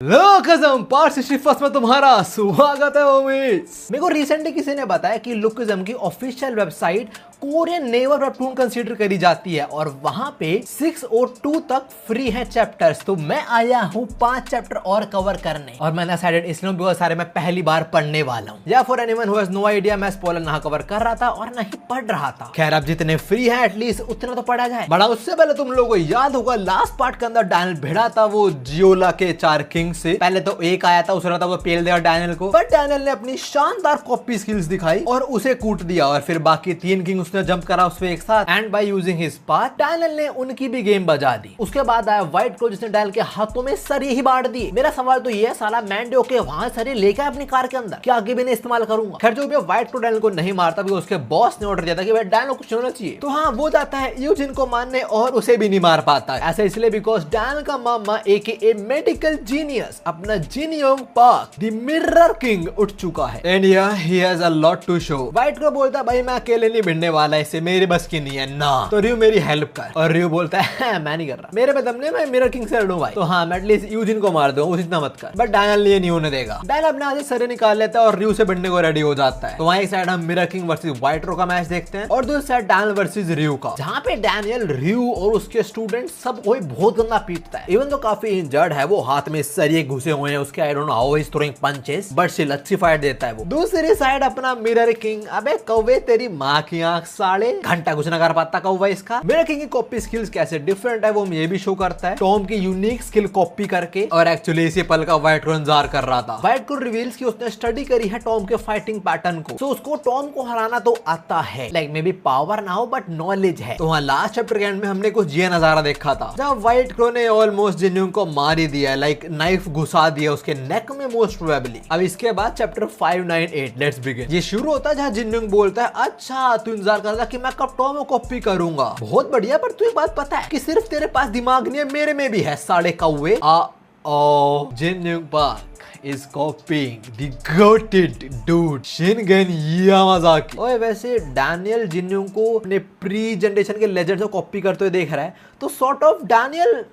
लो कसम पार्ट 61 में तुम्हारा स्वागत है उमेश। मेरे को रिसेंटली किसी ने बताया कि लुकिज्म की official website Korean Naver webtoon consider करी जाती है और वहां पे 6 और 2 तक फ्री है चैप्टर्स। तो मैं आया हूँ 5 चैप्टर और कवर करने और मैंने डिसाइडेड इसलिए बिकॉज़ सारे मैं पहली बार पढ़ने वाला हूँ या for anyone who has no idea मैं स्पॉइलर ना कवर कर रहा था और ना ही पढ़ रहा था। खैर अब जितने फ्री है एटलीस्ट उतना तो पढ़ा जाए। बड़ा उससे पहले तुम लोगों को याद होगा लास्ट पार्ट के अंदर डैनियल भिड़ा था वो जियोला के 4 किंग से। पहले तो एक आया था उसे था वो पेल देगा डैनियल को, बट डैनियल ने अपनी शानदार कॉपी स्किल्स दिखाई और उसे कूट दिया और फिर बाकी 3 किंग उसने जंप करा उसपे एक साथ and by using his path Daniel ने उनकी भी गेम बजा दी। उसके बाद आया व्हाइट क्लो जिसने डैनियल के हाथों में सरिये ही बांट दिए। मेरा सवाल तो ये है साला मैंडो के वहां सरिये लेकर अपनी कार के अंदर क्या आगे भी नहीं इस्तेमाल करूंगा। खैर जो भी व्हाइट क्लो डैनियल को नहीं मारता भी उसके बॉस ने ऑर्डर दिया था कि भाई डैनियल को कुछ होना चाहिए तो हाँ वो जाता है यूजिन को मारने और उसे भी नहीं मार पाता। ऐसा इसलिए बिकॉज डैनियल का मामा एके मेडिकल जीनियस अपना Jinyoung Park the mirror king उठ चुका है and he has a lot to show. White को बोलता है भाई मैं अकेले नहीं भिड़ने वाला, इससे मेरी बस की नहीं है ना, तो रियो मेरी हेल्प कर। और रियो बोलता है मैं नहीं कर रहा, मेरे पे दम नहीं, मैं मिरर किंग से लड़ूं भाई। तो हाँ मैं एटलीस्ट यूजिन को मार दूं, इतना मत कर। बट डैनियल ये नहीं होने देगा। डैनियल अपने आगे सरे निकाल लेता है और रियो से भिड़ने को रेडी हो जाता है। तो वहाँ एक साइड हम मिरर किंग वर्सेस व्हाइट रो का मैच देखते हैं और दूसरी साइड डैनियल वर्सेस रियो का, जहाँ पे डैनियल रियो और उसके स्टूडेंट सब कोई बहुत गंदा पीटता है। इवन तो काफी इंजर्ड है वो, हाथ में सरिये घुसे हुए हैं उसके, I don't know how he is throwing punches but still अच्छी फाइट देता है वो। दूसरी साइड अपना मिरर किंग, अबे कौवे तेरी माँ की आंख साले, घंटा कुछ ना कर पाता कौवा इसका। मिरर किंग की कॉपी स्किल्स कैसे डिफरेंट है वो ये भी शो करता है टॉम की यूनिक स्किल कॉपी करके। और एक्चुअली इसी पल का व्हाइट को इंतजार कर रहा था। व्हाइट को रिवील्स की उसने स्टडी करी है टॉम के फाइटिंग पैटर्न को, तो उसको टॉम को हराना तो आता है, लाइक मे बी पावर ना हो बट नॉलेज है। तो हाँ लास्ट चैप्टर के एंड में हमने कुछ ये नजारा देखा था जब व्हाइट क्रो ने ऑलमोस्ट जिन्यूंग को मार ही दिया, लाइक नाइफ घुसा दिया उसके नेक में मोस्ट प्रोबेबली। अब इसके बाद चैप्टर 598 लेट्स बिगिन। ये शुरू होता है जहाँ जिन्यूंग बोलता है अच्छा तू इंतजार कर रहा कि मैं कब टॉम को कॉपी करूंगा, बहुत बढ़िया, पर तू एक बात पता है कि सिर्फ तेरे पास दिमाग नहीं है मेरे में भी है साले कौवे। Jinyoung Park is copying the goated dude Shingen Yamazaki. ओए वैसे डैनियल जिन्यूंग को अपने प्री जनरेशन के लेजेंड से कॉपी करते हुए देख रहा है तो सॉर्ट ऑफ डैनियल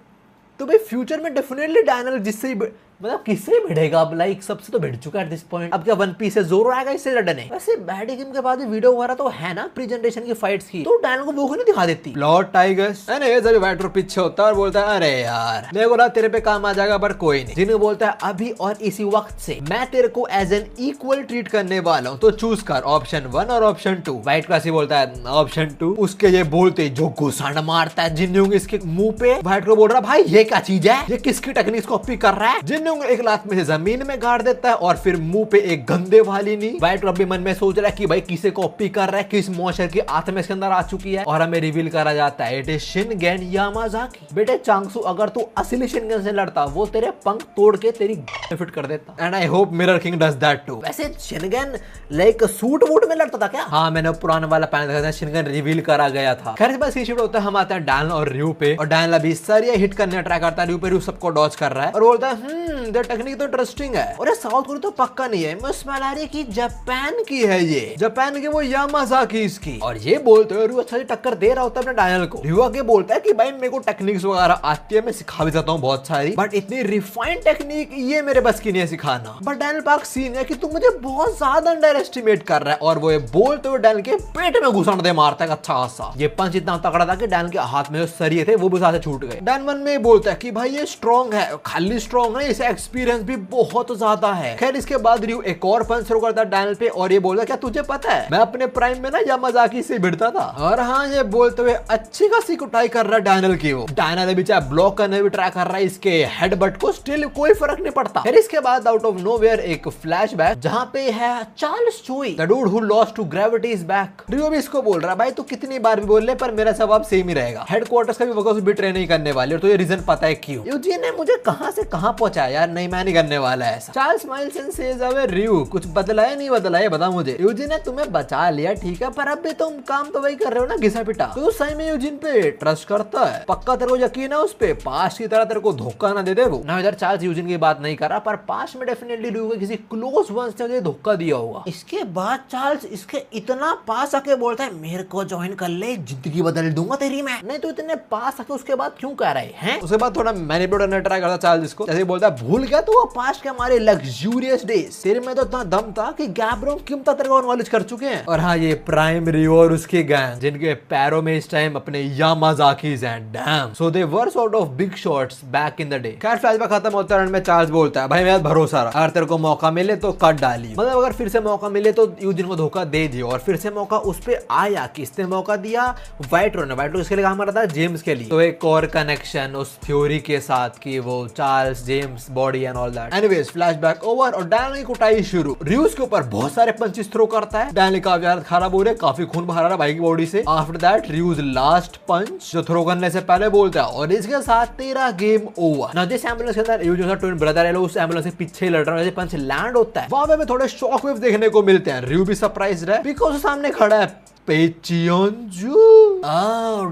तो भाई फ्यूचर में डेफिनेटली डैनियल जिससे ही मतलब किससे भिड़ेगा अब, लाइक सबसे तो भिड़ चुका है एट दिस पॉइंट। अब क्या वन पीस से जोर आएगा इससे लड़ने। वैसे बैड गेम के बाद वीडियो वगैरह तो है ना प्री जनरेशन की फाइट्स की, तो डैनियल को वो क्यों नहीं दिखा देती। लॉर्ड टाइगर्स जब व्हाइट रो पीछे होता है और बोलता है अरे यार मेरे को तेरे पे काम आ जाएगा पर कोई नहीं। जिन्हें बोलता है अभी और इसी वक्त से मैं तेरे को एज एन इक्वल ट्रीट करने वाला हूँ तो चूज कर ऑप्शन 1 और ऑप्शन 2। व्हाइट क्लासी बोलता है ऑप्शन 2। उसके ये बोलते जो घुसंड मारता है जिन्यूंग इसके मुंह पे। व्हाइट को बोल रहा भाई ये क्या चीज है, ये किसकी टेक्निक कॉपी कर रहा है। जिन्यूंग एक लात में जमीन में गाड़ देता है और फिर मुंह पे एक गंदे वाली नी। व्हाइट रॉब भी मन में सोच रहा है कि भाई किसे कॉपी कर रहा है, किस मॉन्स्टर की आत्मा इसके अंदर आ चुकी है और हमें रिवील करा जाता है इट इज शिनगन यामाज़ाकी। बेटे चांगसू अगर तू असली शिनगन से लड़ता वो तेरे पंख तोड़ के तेरी फिट कर देता and I hope mirror king does that too. वैसे शिनगन लाइक सूट वूट में लड़ता था क्या? हाँ मैंने पुराना वाला पहन देखा था, शिनगन रिवील करा गया था। खैर बस ये शिफ्ट होता है हम आते हैं डैनियल और रियो पे और डैनियल अभी सरिया हिट करने ट्राई करता है, रियो पे रियो सबको डॉज कर रहा है और बोलता है टेक्निक तो इंटरेस्टिंग है। और साउथ कोरिया तो पक्का नहीं है, मुझे स्मेल आ रही है कि जापान की है, ये जापान की वो यामाज़ाकी इसकी। और ये बोलते हुए रियो अच्छा से टक्कर दे रहा होता है अपने डैनियल को। रियो आगे बोलता है कि भाई मेरे को टेक्निक्स वगैरह आती है, मैं सिखा भी जाता हूँ बहुत सारी, बट इतनी रिफाइंड टेक्निक ये मेरे बस की नहीं है सिखाना। बट डैनियल पार्क सीन है कि तू मुझे बहुत ज्यादा अंडर एस्टिमेट कर रहा है और वो ये बोलते हुए डैनियल के पेट में घुसण दे मारता है अच्छा खासा। ये पंच इतना तगड़ा था कि डैनियल के हाथ में जो सरिये थे वो भी साथ छूट गए। डैनियल मन में बोलता है कि भाई ये स्ट्रॉन्ग है, खाली स्ट्रॉन्ग है, इसे एक्सपीरियंस भी बहुत ज्यादा है। खैर इसके बाद रियो एक और पंच शुरू करता है डैनियल पे और ये बोलता क्या तुझे पता है मैं अपने प्राइम में ना यामाज़ाकी से भिड़ता था। और हाँ ये बोलते हुए अच्छी खासी कुटाई कर रहा है डैनियल की। वो डैनियल भी चाहे ब्लॉक करने भी ट्राई कर रहा है इसके हेडबट को, स्टिल कोई फर्क नहीं पड़ता। फिर इसके बाद आउट ऑफ नोवेयर एक फ्लैशबैक जहाँ पे है Charles Choi the dude who lost to gravity is back. Rio भी इसको बोल रहा है भाई तू कितनी बार भी बोल ले पर मेरा जवाब सेम ही रहेगा, हेडक्वार्टर्स का भी वर्कर्स बिट्रे नहीं करने वाले। तो ये रीजन पता है क्यों, यूजी ने मुझे कहां से कहां पहुंचाया यार, नहीं मैं नहीं करने वाला ऐसा। Charles smiles and says away Rio कुछ बदला है नहीं बदला है बता मुझे। यूजी ने तुम्हें बचा लिया ठीक है पर अब भी तुम काम तो वही कर रहे हो ना घिसा पिटा। तो सही में यूजिन पे ट्रस्ट करता है, पक्का तेरे को यकीन है उस पे, पास्ट की तरह तेरे को धोखा ना दे दे वो ना। इधर चार्ल्स यूजिन की बात नहीं कर रहा पर पास्ट में डेफिनेटली रियो के किसी क्लोज वंस ने धोखा दिया होगा। इसके बाद चार्ल्स इसके इतना पास आके बोलता है मेरे को ज्वाइन कर ले, जिंदगी बदल दूंगा तेरी मैं। नहीं तो इतने पास आके उसके बाद क्यों कह रहे हैं। उसके बाद थोड़ा मैनिपुलेट करने ट्राई करता चार्ल्स इसको, जैसे बोलता है भूल गया तो वो पास्ट के हमारे लग्जूरियस डेज। तेरे में तो इतना दम था कि गैब्रो किम तक तेरे को नॉलेज कर चुके हैं। और हाँ, ये प्राइम रियो और उसके गैंग जिनके पैरों में इस टाइम अपने यामाजाकीज हैं। Dam, so they were sort of big shots back in the day. खैर फ्लैशबैक खत्म होता है, में चार्ल्स बोलता है भाई मेरा भरोसा रहा, अगर तेरे को मौका मिले तो कट डाली, मतलब अगर फिर से मौका मिले तो यूजिन को धोखा दे दियो। और फिर से मौका उस पे आया, किसने मौका दिया? व्हाइट रो ने। व्हाइट रो किसके लिए काम कर रहा था? जेम्स के लिए। तो एक और कनेक्शन उस थ्योरी के साथ कि वो Charles James body and all that. Anyways flashback over और डैन की कुटाई शुरू। र्यूस के ऊपर बहुत सारे पंचेस थ्रो करता है। डैन का हालत खराब हो रहा है, काफी खून बहा रहा है भाई की बॉडी से। आफ्टर दैट र्यूस लास्ट पंच जो थ्रो करने से पहले बोलता है और इसके साथ तेरा गेम ओवर। ना जिस एम्बुलेंस के अंदर र्यूस का ट्विन ब्रदर है, उस एम्बुलेंस के पीछे लड़ रहा है, पंच लैंड होता है। वहां पे थोड़े शॉक वेव देखने को मिलते हैं। र्यू भी सरप्राइज्ड है बिकॉज सामने खड़ा है पेचियोंजू।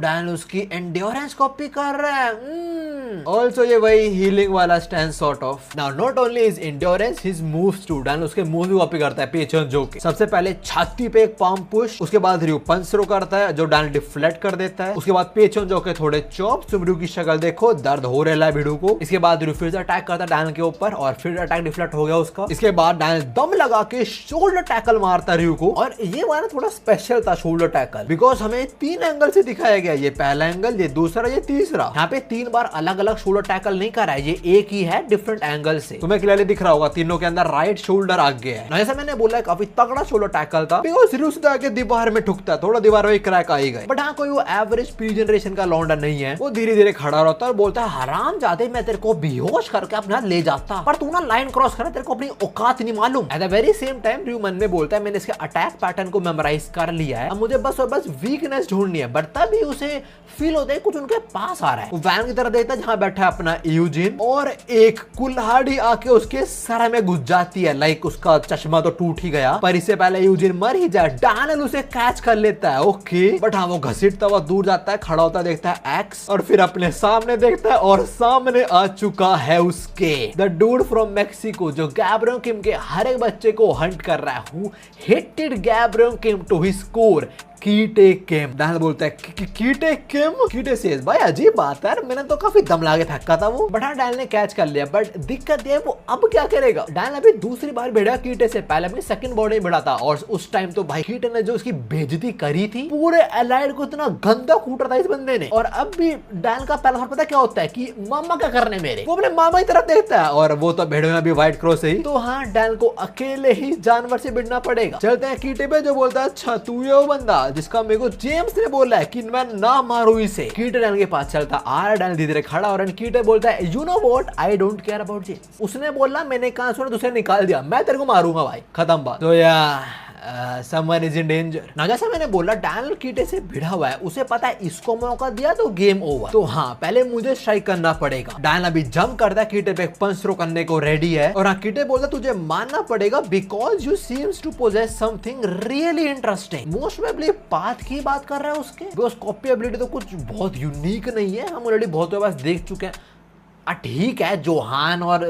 डैन उसकी एंड्योरेंस कॉपी कर रहा है। Also ये वही हीलिंग वाला stand sort of. Now not only his endurance, his moves too. Dan उसके मूव भी कॉपी करता है पेचियोंजू के। सबसे पहले छाती पे एक पाम पुश, उसके बाद र्यू पंच थ्रो करता है जो डैन डिफ्लेक्ट कर देता है। उसके बाद पेचियोंजू के थोड़े चॉप्स। र्यू की शक्ल देखो, दर्द हो रहा है भिड़ू को। इसके बाद र्यू फिर से अटैक करता है डैन के ऊपर और फिर अटैक डिफ्लेक्ट हो गया उसका। इसके बाद डैन दम लगा के शोल्डर टैकल मारता र्यू को। और ये वाला थोड़ा स्पेशल था शोल्डर टैकल, बिकॉज हमें 3 एंगल से दिखाया गया। ये पहला एंगल, ये दूसरा, ये तीसरा। यहाँ पे 3 बार अलग अलग शोल्डर टैकल नहीं करा है, ये एक ही है डिफरेंट एंगल से। तुम्हें क्लियरली दिख रहा होगा तीनों के अंदर राइट शोल्डर आगे है। जैसा मैंने बोला है काफी तगड़ा शोल्डर टैकल था, बिकॉज र्यू सीधा आके दीवार में ठुकता है, थोड़ा दीवार में क्रैक आई गए। बट हाँ, कोई वो एवरेज पी जनरेशन का लौंडा नहीं है। वो धीरे धीरे खड़ा रहता है और बोलता है हराम जाते मैं तेरे को बेहोश करके अपना ले जाता, पर तू ना लाइन क्रॉस करे, तेरे को अपनी औकात नहीं मालूम। At the very same time Ryu मन में बोलता है मैंने इसके अटैक पैटर्न को मेमोराइज कर लिया है, अब मुझे बस और बस वीकनेस ढूंढनी है। बट तभी उसे फील होता है कुछ उनके पास आ रहा है। वो वैन की तरह देखता है जहां बैठा है अपना यूजिन, और एक कुल्हाड़ी आके उसके सर में घुस जाती है। लाइक उसका चश्मा तो टूट ही गया, पर इससे पहले यूजिन मर ही जाए, डैनियल उसे कैच कर लेता है। ओके, बट हाँ वो घसीटता हुआ दूर जाता है, खड़ा होता देखता है एक्स, और फिर अपने सामने देखता है और सामने आ चुका है उसके द डूड फ्रॉम मेक्सिको जो गैब्रियो किम के हर एक बच्चे को हंट कर रहा है। Who hated Gapryong Kim to his core, Gitae Kim. Daniel बोलता है कीटे किम। कीटे सेज भाई अजीब बात है, मैंने तो काफी दम लागे फेंका था वो। बट हाँ डैनियल ने कैच कर लिया, बट दिक्कत ये है वो अब क्या करेगा। डैनियल अभी दूसरी बार भिड़ा कीटे से, पहले अपनी सेकंड बॉडी में भिड़ा था और उस टाइम तो भाई कीटे ने जो उसकी बेइज्जती करी थी, पूरे एलाइड को इतना गंदा कूटा था इस बंदे ने। और अब भी डैनियल का पहला पता क्या होता है कि मामा क्या करने मेरे, वो अपने मामा की तरफ देखता है, और वो तो भिड़े में भी व्हाइट क्रॉस है ही। तो हाँ डैनियल को अकेले ही जानवर से भिड़ना पड़ेगा। चलते हैं कीटे पे जो बोलता है अच्छा तू ये वो बंदा जिसका मेरे को जेम्स ने बोला है कि मैं ना मारू इसे। कीटे डैनियल के पास चलता आ रहा, डैनियल धीरे खड़ा और कीटे बोलता है you know what I don't care about James. उसने बोला मैंने कहा सुना दूसरे निकाल दिया, मैं तेरे को मारूंगा भाई, खत्म बात। तो यार someone is in danger। ना जैसा मैंने बोला डैनियल कीटे से भिड़ा हुआ है, उसे पता है इसको मौका दिया तो गेम ओवर। तो हाँ पहले मुझे स्ट्राइक करना पड़ेगा। डैनियल अभी जंप करता है, कीटे पे पंच थ्रो करने को रेडी है। और हाँ कीटे बोलता तुझे मानना पड़ेगा because you seems to possess something really interesting. Most probably path की बात कर रहा है उसके, बिकॉज कॉपी एबिलिटी तो कुछ बहुत यूनिक नहीं है, हम ऑलरेडी बहुत बार देख चुके हैं। ठीक है जोहान और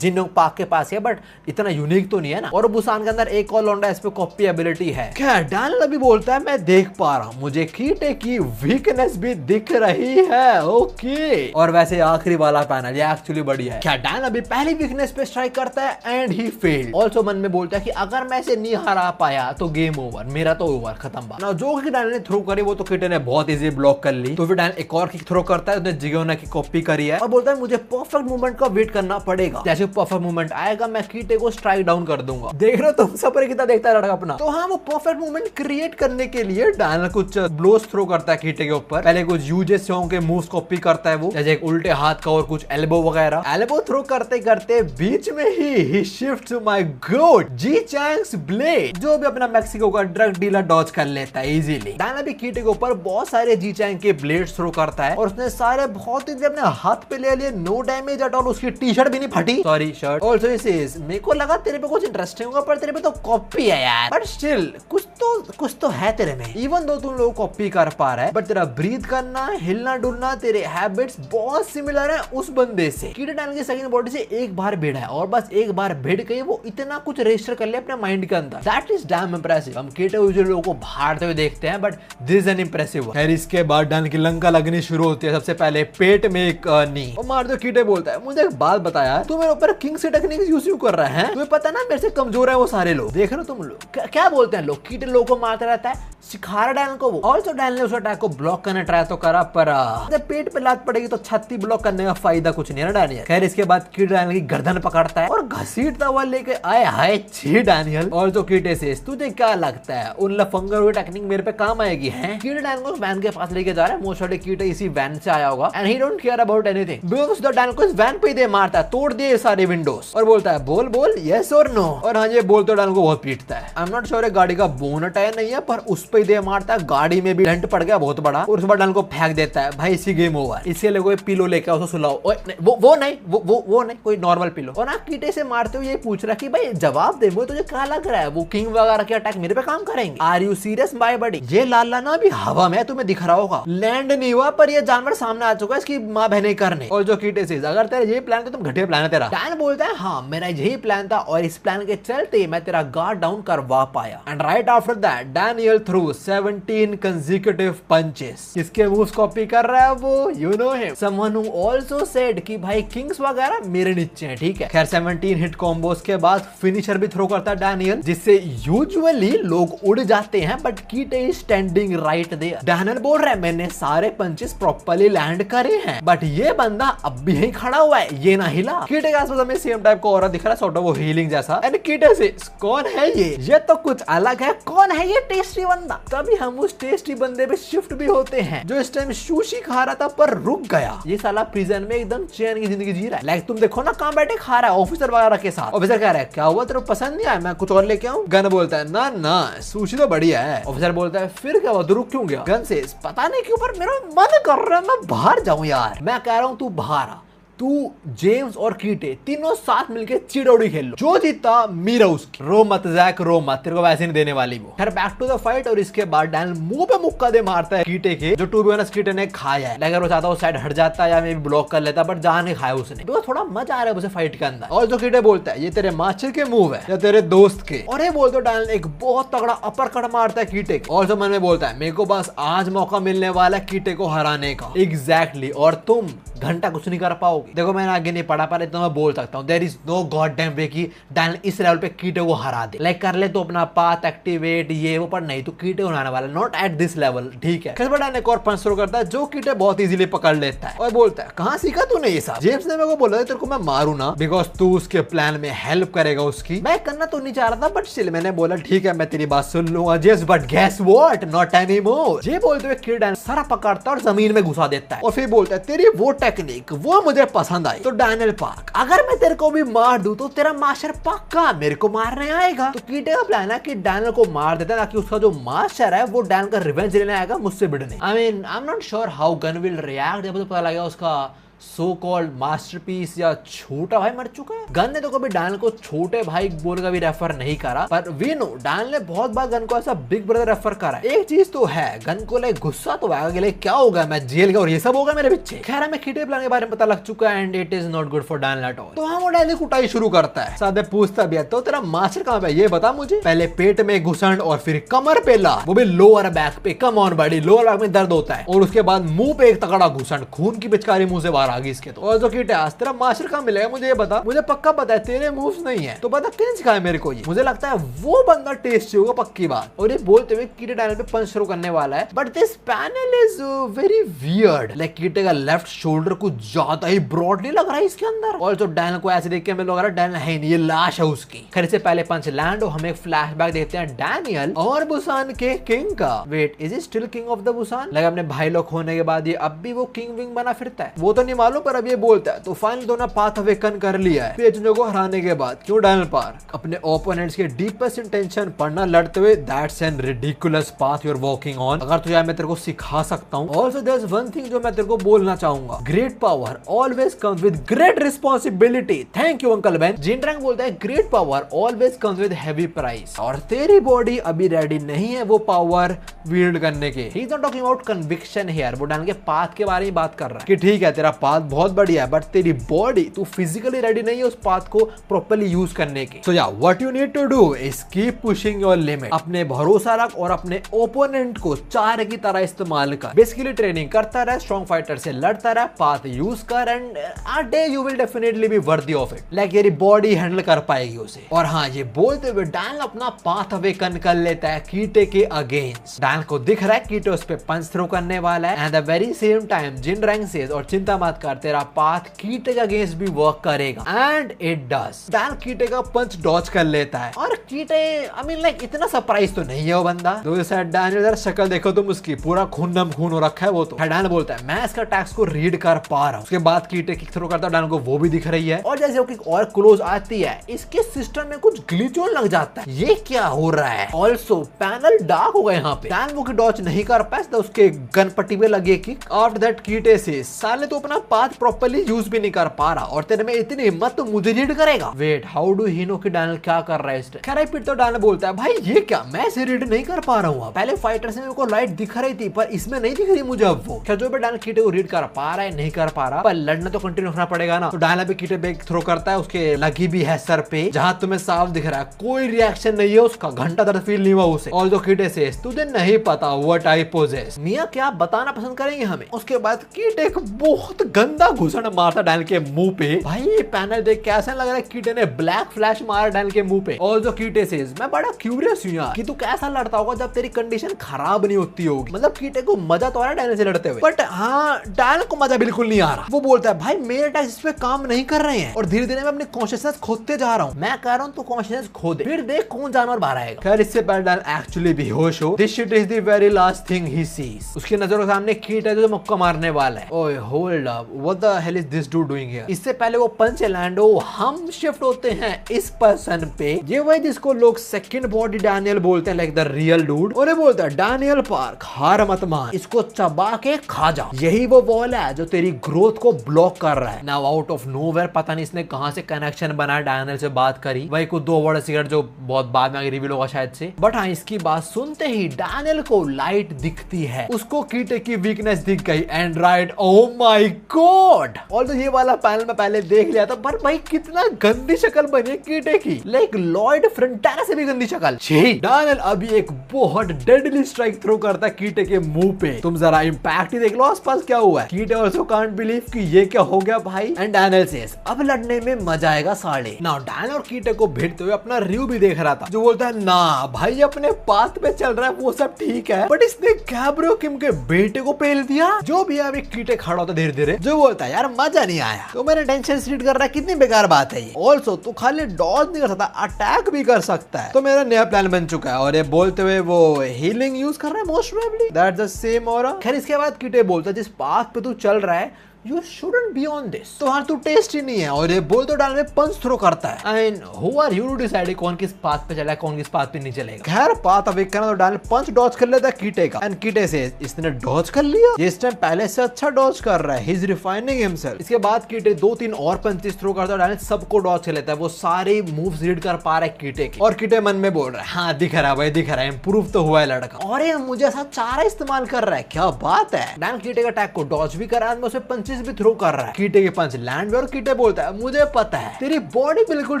जिन पाक के पास है, बट इतना यूनिक तो नहीं है ना। और बुसान के अंदर एक और लौंडा इस पे कॉपी एबिलिटी है। क्या डैनियल अभी बोलता है मैं देख पा रहा हूं, मुझे कीटे की वीकनेस भी दिख रही है। ओके, और वैसे आखिरी वाला पैनल ये एक्चुअली बढ़िया है। क्या डैनियल अभी पहली वीकनेस पे स्ट्राइक करता है एंड ही फेल्ड। ऑल्सो मन में बोलता है कि अगर मैं इसे नहीं हरा पाया तो गेम ओवर, मेरा तो ओवर, खत्म बात। ना जो कि डैनियल ने थ्रो करी वो तो कीटे ने बहुत इजी ब्लॉक कर ली। तो फिर डैनियल एक और किक थ्रो करता है, उसने जिगोना की कॉपी करी है और बोलता है मुझे परफेक्ट मूवमेंट का वेट करना पड़ेगा, जैसे परफेक्ट मूवमेंट आएगा मैं कीटे को स्ट्राइक डाउन कर दूंगा। देख रहे हो तुम सब कितना देखता है लड़का अपना। तो हाँ वो परफेक्ट मूवमेंट क्रिएट करने के लिए डैनियल कुछ ब्लोस थ्रो करता है कीटे के ऊपर। पहले कुछ यूजेस के मूव्स कॉपी करता है वो, जैसे एक उल्टे हाथ का और कुछ एल्बो वगैरह। एल्बो थ्रो करते करते बीच में ही shift to my god Ji Chang's blade, जो भी अपना मेक्सिको का ड्रग डीलर डॉज कर लेता है इजीली। डैनियल भी कीटे के ऊपर बहुत सारे जी चैंग के ब्लेड्स थ्रो करता है और उसने सारे बहुत ही अपने हाथ पे ले लिए, नो डैमेज एट ऑल। उसकी टी शर्ट भी नहीं फटी, sorry shirt. Also he says मेरे को लगा तेरे पे कुछ इंटरेस्टिंग होगा, पर तेरे पे तो कॉपी है यार, बट स्टिल कुछ तो है तेरे में। इवन दो तुम लोग कॉपी कर पा रहा है, बट तेरा ब्रीथ करना, हिलना डुलना, तेरे हैबिट्स बहुत सिमिलर है उस बंदे से। कीटे डैनियल की सेकंड बॉडी से एक बार भिड़ा है और बस एक बार भिड़ के वो इतना कुछ रजिस्टर कर लिया अपने माइंड के अंदर। That is damn impressive. हम कीटे यूजुअली लोगों को भाड़ते हुए देखते हैं, but this is an impressive. खैर इसके बाद डैनियल की लंका लगनी शुरू होती है। सबसे पहले पेट में एक नी, और मार दो। कीटे बोलता है मुझे एक बात बता यार, तू मेरे ऊपर किंग से टेक्निक यूज क्यों कर रहा है? तुम्हें पता ना मेरे से कमजोर है वो सारे लोग, देख रहे हो तुम लोग क्या बोलते हैं लोग। कीटे लोगों को मारता रहता है, सिखा रहा डैन को वो। ऑल्सो डैन ने उस अटैक को ब्लॉक करने ट्राई तो करा, पर जब पेट पे लात पड़ेगी तो छत्ती ब्लॉक करने का फायदा कुछ नहीं है ना डैनियल। खैर इसके बाद कीट डैनियल की गर्दन पकड़ता है और घसीटता हुआ लेके आए हाय छी डैनियल। और जो कीटे से तुझे क्या लगता है उन लफंगर हुई टेक्निक मेरे पे काम आएगी है? कीटे डैनियल को वैन के पास लेके जा रहा है। मोस्ट ऑफ द कीटे इसी वैन से आया होगा and he don't care about anything because the Daniel को इस वैन पे दे मारता है, तोड़ दिए सारे विंडोज और बोलता है बोल बोल यस और नो। और हाँ ये बोल तो डैनियल को बहुत पीटता है। आई एम नॉट श्योर गाड़ी का बोनट है नहीं है, पर उस पे दे मारता है। गाड़ी में भी डेंट पड़ गया बहुत बड़ा और उस पर डैनियल को फेंक देता है। भाई इसी गेम ओवर। इसके लिए कोई पिलो लेकर उसको सुलाओ। वो नहीं कोई नॉर्मल पिलो। और ना कीटे से मारते हुए ये पूछ रहा कि भाई जवाब दे, वो तुझे क्या लग रहा है वो किंग वगैरह के अटैक मेरे पे काम करेंगे? आर यू सीरियस माय बडी? ये लाला ना अभी हवा में तुम्हें दिख रहा होगा, लैंड नहीं हुआ पर ये जानवर सामने आ चुका है इसकी माँ बहने करने। और जो कीटे से अगर तेरा यही प्लान तो तुम घटिया प्लान है तेरा। डैन बोलता है हाँ मेरा यही प्लान था और इस प्लान के चलते मैं तेरा गार्ड डाउन करवा पाया। And right after that Daniel through 17 consecutive punches। किसके मूव्स कॉपी कर रहा है वो? You know him, someone who also said कि भाई किंग्स वगैरह मेरे नीचे हैं, ठीक है। खैर 17 हिट कॉम्बोस के बाद फिनिशर भी थ्रो करता है डैनियल, जिससे यूजुअली लोग उड़ जाते हैं but Gitae is standing right there. Daniel बोल रहा है मैंने सारे पंचेस प्रॉपर्ली लैंड करे हैं बट ये बंदा अब भी यहीं खड़ा हुआ है, ये ना हिला। कीटे के आसपास हमें सेम टाइप का ऑरा दिख रहा है, सॉर्ट ऑफ वो हीलिंग जैसा। एंड कीटे से कौन है ये तो कुछ अलग है, कौन है ये टेस्टी बंदा? तभी हम उस टेस्टी बंदे पे शिफ्ट भी होते हैं जो इस टाइम सुशी खा रहा था पर रुक गया। ये साला प्रिजन में एकदम चैन की जिंदगी जी रहा है। लाइक तुम देखो ना कहां बैठे खा रहा है ऑफिसर वगैरह के साथ। ऑफिसर कह रहा है क्या हुआ तेरे को पसंद नहीं आया, मैं कुछ और लेके आऊं? गन बोलता है ना ना सुशी तो बढ़िया है। ऑफिसर बोलता है फिर क्या हुआ, तू रुक क्यों गया? गन से पता नहीं क्यों पर मेरा मन कर रहा है मैं बाहर जाऊं यार। मैं कह रहा हूं तू बाहर आ, तू जेम्स और कीटे तीनों साथ मिलके चिड़ौड़ी खेल लो, जो जीता मीरा उसकी। रो मत जैक रो मत, तेरे को वैसे नहीं देने वाली वो। फिर बैक टू द फाइट और इसके बाद डैनियल मुंह पे मुक्का दे मारता है कीटे के, जो टू बी ऑनेस्ट कीटे ने खाया है। अगर वो चाहता वो साइड हट जाता या मे भी ब्लॉक कर लेता बट जान नहीं खाया उसने। तो थोड़ा मजा आ रहा है उसे फाइट के अंदर। और जो कीटे बोलता है ये तेरे मास्टर के मूव है या तेरे दोस्त के? और ये बोलते डैनियल एक बहुत तगड़ा अपर कट मारता है कीटे के। और जो मन में बोलता है मेरे को बस आज मौका मिलने वाला है कीटे को हराने का। एग्जैक्टली। और तुम घंटा कुछ नहीं कर पाओगे। देखो मैंने आगे नहीं पढ़ा पर इतना मैं बोल सकता हूँ, there is no god damn way कि डैनियल इस लेवल पे कीटे को हरा दे। लाइक कर ले तो अपना पाथ एक्टिवेट ये वो, पर नहीं तो कीटे उड़ाने वाला, नॉट एट दिस लेवल, ठीक है। डैनियल एक और पंच शुरू करता है जो कीटे बहुत इजीली पकड़ लेता है और बोलता है कहां सीखा तूने ये सब? जेम्स ने मेरे को बोला तेरे को मैं मारू ना बिकॉज तू उसके प्लान में हेल्प करेगा उसकी। मैं करना तो नहीं चाह रहा था बट स्टिल मैंने बोला ठीक है मैं तेरी बात सुन लूंगा James, but guess what, not anymore. ये बोलते हुए कीट डैनियल सारा पकड़ता है और जमीन में घुसा देता है और फिर बोलता है तेरी वो टेक्निक वो मुझे पसंद आई। तो डैनियल पार्क अगर मैं तेरे को भी मार दूं तो तेरा मास्टर पक्का मेरे को मारने आएगा। तो कीटे का प्लान है कि डैनियल को मार देता है ताकि उसका जो मास्टर है वो डैनियल का रिवेंज लेने आएगा मुझसे भिड़ने। I am not sure how Gun will react जब तो पता लगेगा उसका सो कॉल्ड मास्टरपीस या छोटा भाई मर चुका है। गन ने तो कभी डैनियल को छोटे भाई बोल का भी रेफर नहीं करा, पर वी नो डैनियल ने बहुत बार गन को ऐसा बिग ब्रदर रेफर करा। एक चीज तो है गन को लाइक गुस्सा तो आएगा कि लाइक क्या होगा मैं जेल गया और ये सब होगा मेरे पीछे। खैर हमें कीटे प्लान के बारे में पता लग चुका है and it is not good for Daniel at all. तो हम डैनियल कुटाई शुरू करता है। सादे पूछता भी है तो तेरा मास्टर कहां पे ये बता मुझे। पहले पेट में घुसंड और फिर कमर पे ला, वो भी लोअर बैक पे। कम ऑन बड़ी, लोअर बैक में दर्द होता है। और उसके बाद मुंह पे एक तगड़ा घुसंड, खून की पिचकारी मुंह से बाहर आ गई इसके। तो और जो कीटे तेरा मास्टर कहां मिलेगा मुझे ये बता। मुझे पक्का पता है तेरे मूव्स नहीं है तो बता किन सिखाया मेरे को ये। मुझे लगता है वो बंदा टेस्टी होगा पक्की बात। और ये बोलते हुए कीटे डैनियल पे पंच शुरू करने वाला है but this panel is very weird. Like Gitae का लेफ्ट शोल्डर कुछ ज्यादा ही ब्रॉड नहीं लग रहा है इसके अंदर। और जो डैनियल को ऐसे देख के हमें लग रहा है डैनियल है नहीं, ये लाश है उसकी। खैर इससे पहले पंच लैंड और हमें एक फ्लैशबैक देखते हैं डैनियल और बुसान के किंग का। Wait is it still king of the Busan? Like अपने भाई लोग होने के बाद ये अब भी वो किंग विंग बना फिरता है वो तो नहीं मालूम, पर अब ये बोलता है तो फाइनल दोनों पाथ अवेकन कर लिया है पेचुंजो को हराने के बाद। क्यों डैनियल पार्क अपने ओपोनेंट्स के डीपेस्ट इंटेंशन पढ़ना लड़ते हुए that's an ridiculous path you are walking on. अगर तुझे मैं तेरे को सिखा सकता हूं। Also there is one thing जो मैं तेरे को बोलना चाहूंगा, great power always comes with great responsibility. Thank you uncle Ben. Jinrang बोलता है great power always comes with heavy price. और तेरी बॉडी अभी रेडी नहीं है वो पावर विल्ड करने के। He is not talking about conviction here, वो डैनियल के पाथ के बारे में बात कर रहा है कि ठीक है तेरा बात बहुत बढ़िया है, बट तेरी बॉडी, तू फिजिकली रेडी नहीं है उस पाथ को प्रॉपर्ली यूज करने की। So ya what you need to do is keep pushing your limit. अपने भरोसा रख और अपने ओपोनेंट को चार की तरह इस्तेमाल कर। बेसिकली ट्रेनिंग करता रहे, स्ट्रॉन्ग फाइटर से लड़ता रहे, पाथ यूज कर, and a day you will definitely be worthy of it. Like तेरी बॉडी हैंडल कर पाएगी उसे। और हाँ, ये बोलते हुए डैन अपना पाथ अवेकन कर लेता है कीटे के अगेंस्ट। डैन को दिख रहा है कीटे उस पे पंच थ्रो करने वाला है, and the very same time Jinrang says, और चिंता मत कर, तेरा पाथ कीटे के अगेंस्ट भी वर्क करेगा, and it does. Dan Kite का पंच डॉज कर लेता है, और कीटे आई मीन लाइक इतना सरप्राइज तो नहीं है वो बंदा। तो डैन इधर शक्ल देखो तुम उसकी, पूरा खून नम खून हो रखा है वो तो। डैन बोलता है मैं इसका अटैक्स को रीड कर पा रहा हूँ। उसके बाद कीटे किक थ्रो करता है, डैन को वो भी दिख रही है, और जैसे वो किक और क्लोज आती है, इसके सिस्टम में कुछ ग्लिच लग जाता है। ये क्या हो रहा है? ऑल्सो पैनल डार्क हो गए यहाँ पे। डैन वो की डॉज नहीं कर पाया, तो उसके गन पट्टी पे लगे किक। आफ्टर दैट कीटे से साले तो अपना पाथ प्रॉपर्ली यूज भी नहीं कर पा रहा, और तेरे में इतनी हिम्मत तो मुझे रीड करेगा। Wait, how do he know कि डैनियल क्या कर रहा है इस टाइम? खैर फिर तो डैनियल बोलता है भाई ये क्या, मैं इसे रीड नहीं कर पा रहा हूँ। पहले फाइटर से मेरे को लाइट दिख रही थी, पर इसमें नहीं दिख रही मुझे अब वो। क्या जो भी डैनियल कीटे को रीड कर पा रहा है नहीं कर पा रहा, पर लड़ना तो कंटिन्यू रखना पड़ेगा ना। तो डैनियल भी कीटे पे थ्रो करता है, उसके लगी भी है सर पे, जहां तुम्हें साफ दिख रहा है। कोई रिएक्शन नहीं है उसका, घंटा दर्द फील नहीं हुआ उसे। और जो कीटे से तुझे नहीं पता व्हाट आई पोजेस। मियां क्या बताना पसंद करेंगे हमें? उसके बाद कीटे एक बहुत गंदा घुसड़ मारता डैनियल के मुंह पे। भाई ये पैनल देख के ऐसा लग रहा है कीटे ने ब्लैक फ्लैश मारा डैनियल के मुंह पे। और जो कीटे से मैं बड़ा क्यूरियस हूं यार कि तू कैसा लड़ता होगा जब तेरी कंडीशन खराब नहीं होती होगी। मतलब कीटे को मजा तो आ रहा है डैनियल से लड़ते हुए, बट हाँ डैनियल को मजा बिल्कुल नहीं आ रहा। वो बोलता है भाई मेरे अटैक इस पे काम नहीं कर रहे हैं, और धीरे धीरे मैं अपनी कॉन्शियसनेस खोते जा रहा हूँ। मैं कह रहा हूँ तू कॉन्शियसनेस खो दे, फिर देख कौन जानवर बाहर आएगा। खैर इससे पहले डैनियल एक्चुअली बेहोश हो। This shit is the very last thing he sees. उसकी नजरों के सामने कीट है जो मुक्का मारने वाला है। ओए hold up, what the hell is this dude doing here? इससे पहले वो पंच लैंड हो, हम शिफ्ट होते हैं इस पर्सन पे। ये वही जिसको लोग सेकंड बॉडी डैनियल बोलते हैं, लाइक द रियल डूड। और ये बोलता है डैनियल पार्क हार मत मान, इसको चबा के खा जा। यही वो वॉल है जो तेरी ग्रोथ को ब्लॉक कर रहा है। नाउ आउट ऑफ नोवेयर पता नहीं इसने कहां से कनेक्शन बनाया, डैनियल से बात करी, वही कुछ 2 वर्ड सिगरेट जो बहुत बाद में आगे रिवील होगा शायद से। बट हाँ, इसकी बात सुनते ही डैनियल को लाइट दिखती है। उसको कीटे की वीकनेस दिख गई, एंड्रॉइड। Oh my God! और तो ये वाला पैनल में पहले देख लिया था, पर भाई कितना गंदी शक्ल बनी है कीटे की, लाइक लॉयड फ्रंटाना से भी गंदी शक्ल। डैनियल अभी एक बहुत डेडली स्ट्राइक थ्रो करता है कीटे के मुंह पे। तुम जरा इंपैक्ट ही देख लो आसपास क्या हुआ है। कीटे ऑल्सो कांट बिलीव कि ये क्या हो गया भाई। एंड डैनियल सेज अब लड़ने में मजा आएगा साले। नाउ डैनियल और कीटे को भिड़ते हुए अपना रिव्यू भी देख रहा था, जो बोलता है ना भाई अपने पाथ पे चल रहा है वो सब ठीक है, बट इसने गैब्रियो किम के बेटे को पेल दिया। जो भी अभी कीटे खड़ा होता धीरे धीरे, जो बोलता है यार मजा नहीं आया, तो मैंने टेंशन स्प्लिट कर रहा है, कितनी बेकार बात है ये। ऑल्सो तू खाली डॉज नहीं कर सकता, अटैक भी कर सकता है। तो मेरा नया प्लान बन चुका है। और ये बोलते हुए वो हीलिंग यूज कर रहा है most probably, that's the same aura. खैर इसके बाद कीटे बोलता है जिस पाथ पे तू चल रहा है You shouldn't be on this. तो हाँ तू टेस्ट ही नहीं है। और ये बोल तो डाल में पंच थ्रो करता है। And who are you to decide कौन किस पाथ पे चला है कौन किस पाथ पे नहीं चलेगा। खैर पाथ अवेक करना तो डाल पंच डॉज कर लेता है कीटे का। एंड कीटे से इसने डॉज कर लिया, ये इस टाइम पहले से अच्छा डॉज कर रहा है। He is refining himself. इसके बाद कीटे 2-3 और पंचेस थ्रो करता है, डाल सबको डॉज कर लेता है। वो सारे मूव्स रीड कर पा रहा है कीटे के। और कीटे मन में बोल रहा है हाँ दिख रहा है भाई, दिख रहा है, इंप्रूव तो हुआ है लड़का। और ये मुझे ऐसा चारा इस्तेमाल कर रहा है, क्या बात है। डाल कीटे का अटैक को डॉज भी कर रहा है, उसे पंचेस भी थ्रो कर रहा है। कीटे के पंच लैंड, और कीटे बोलता है मुझे पता है तेरी बॉडी बिल्कुल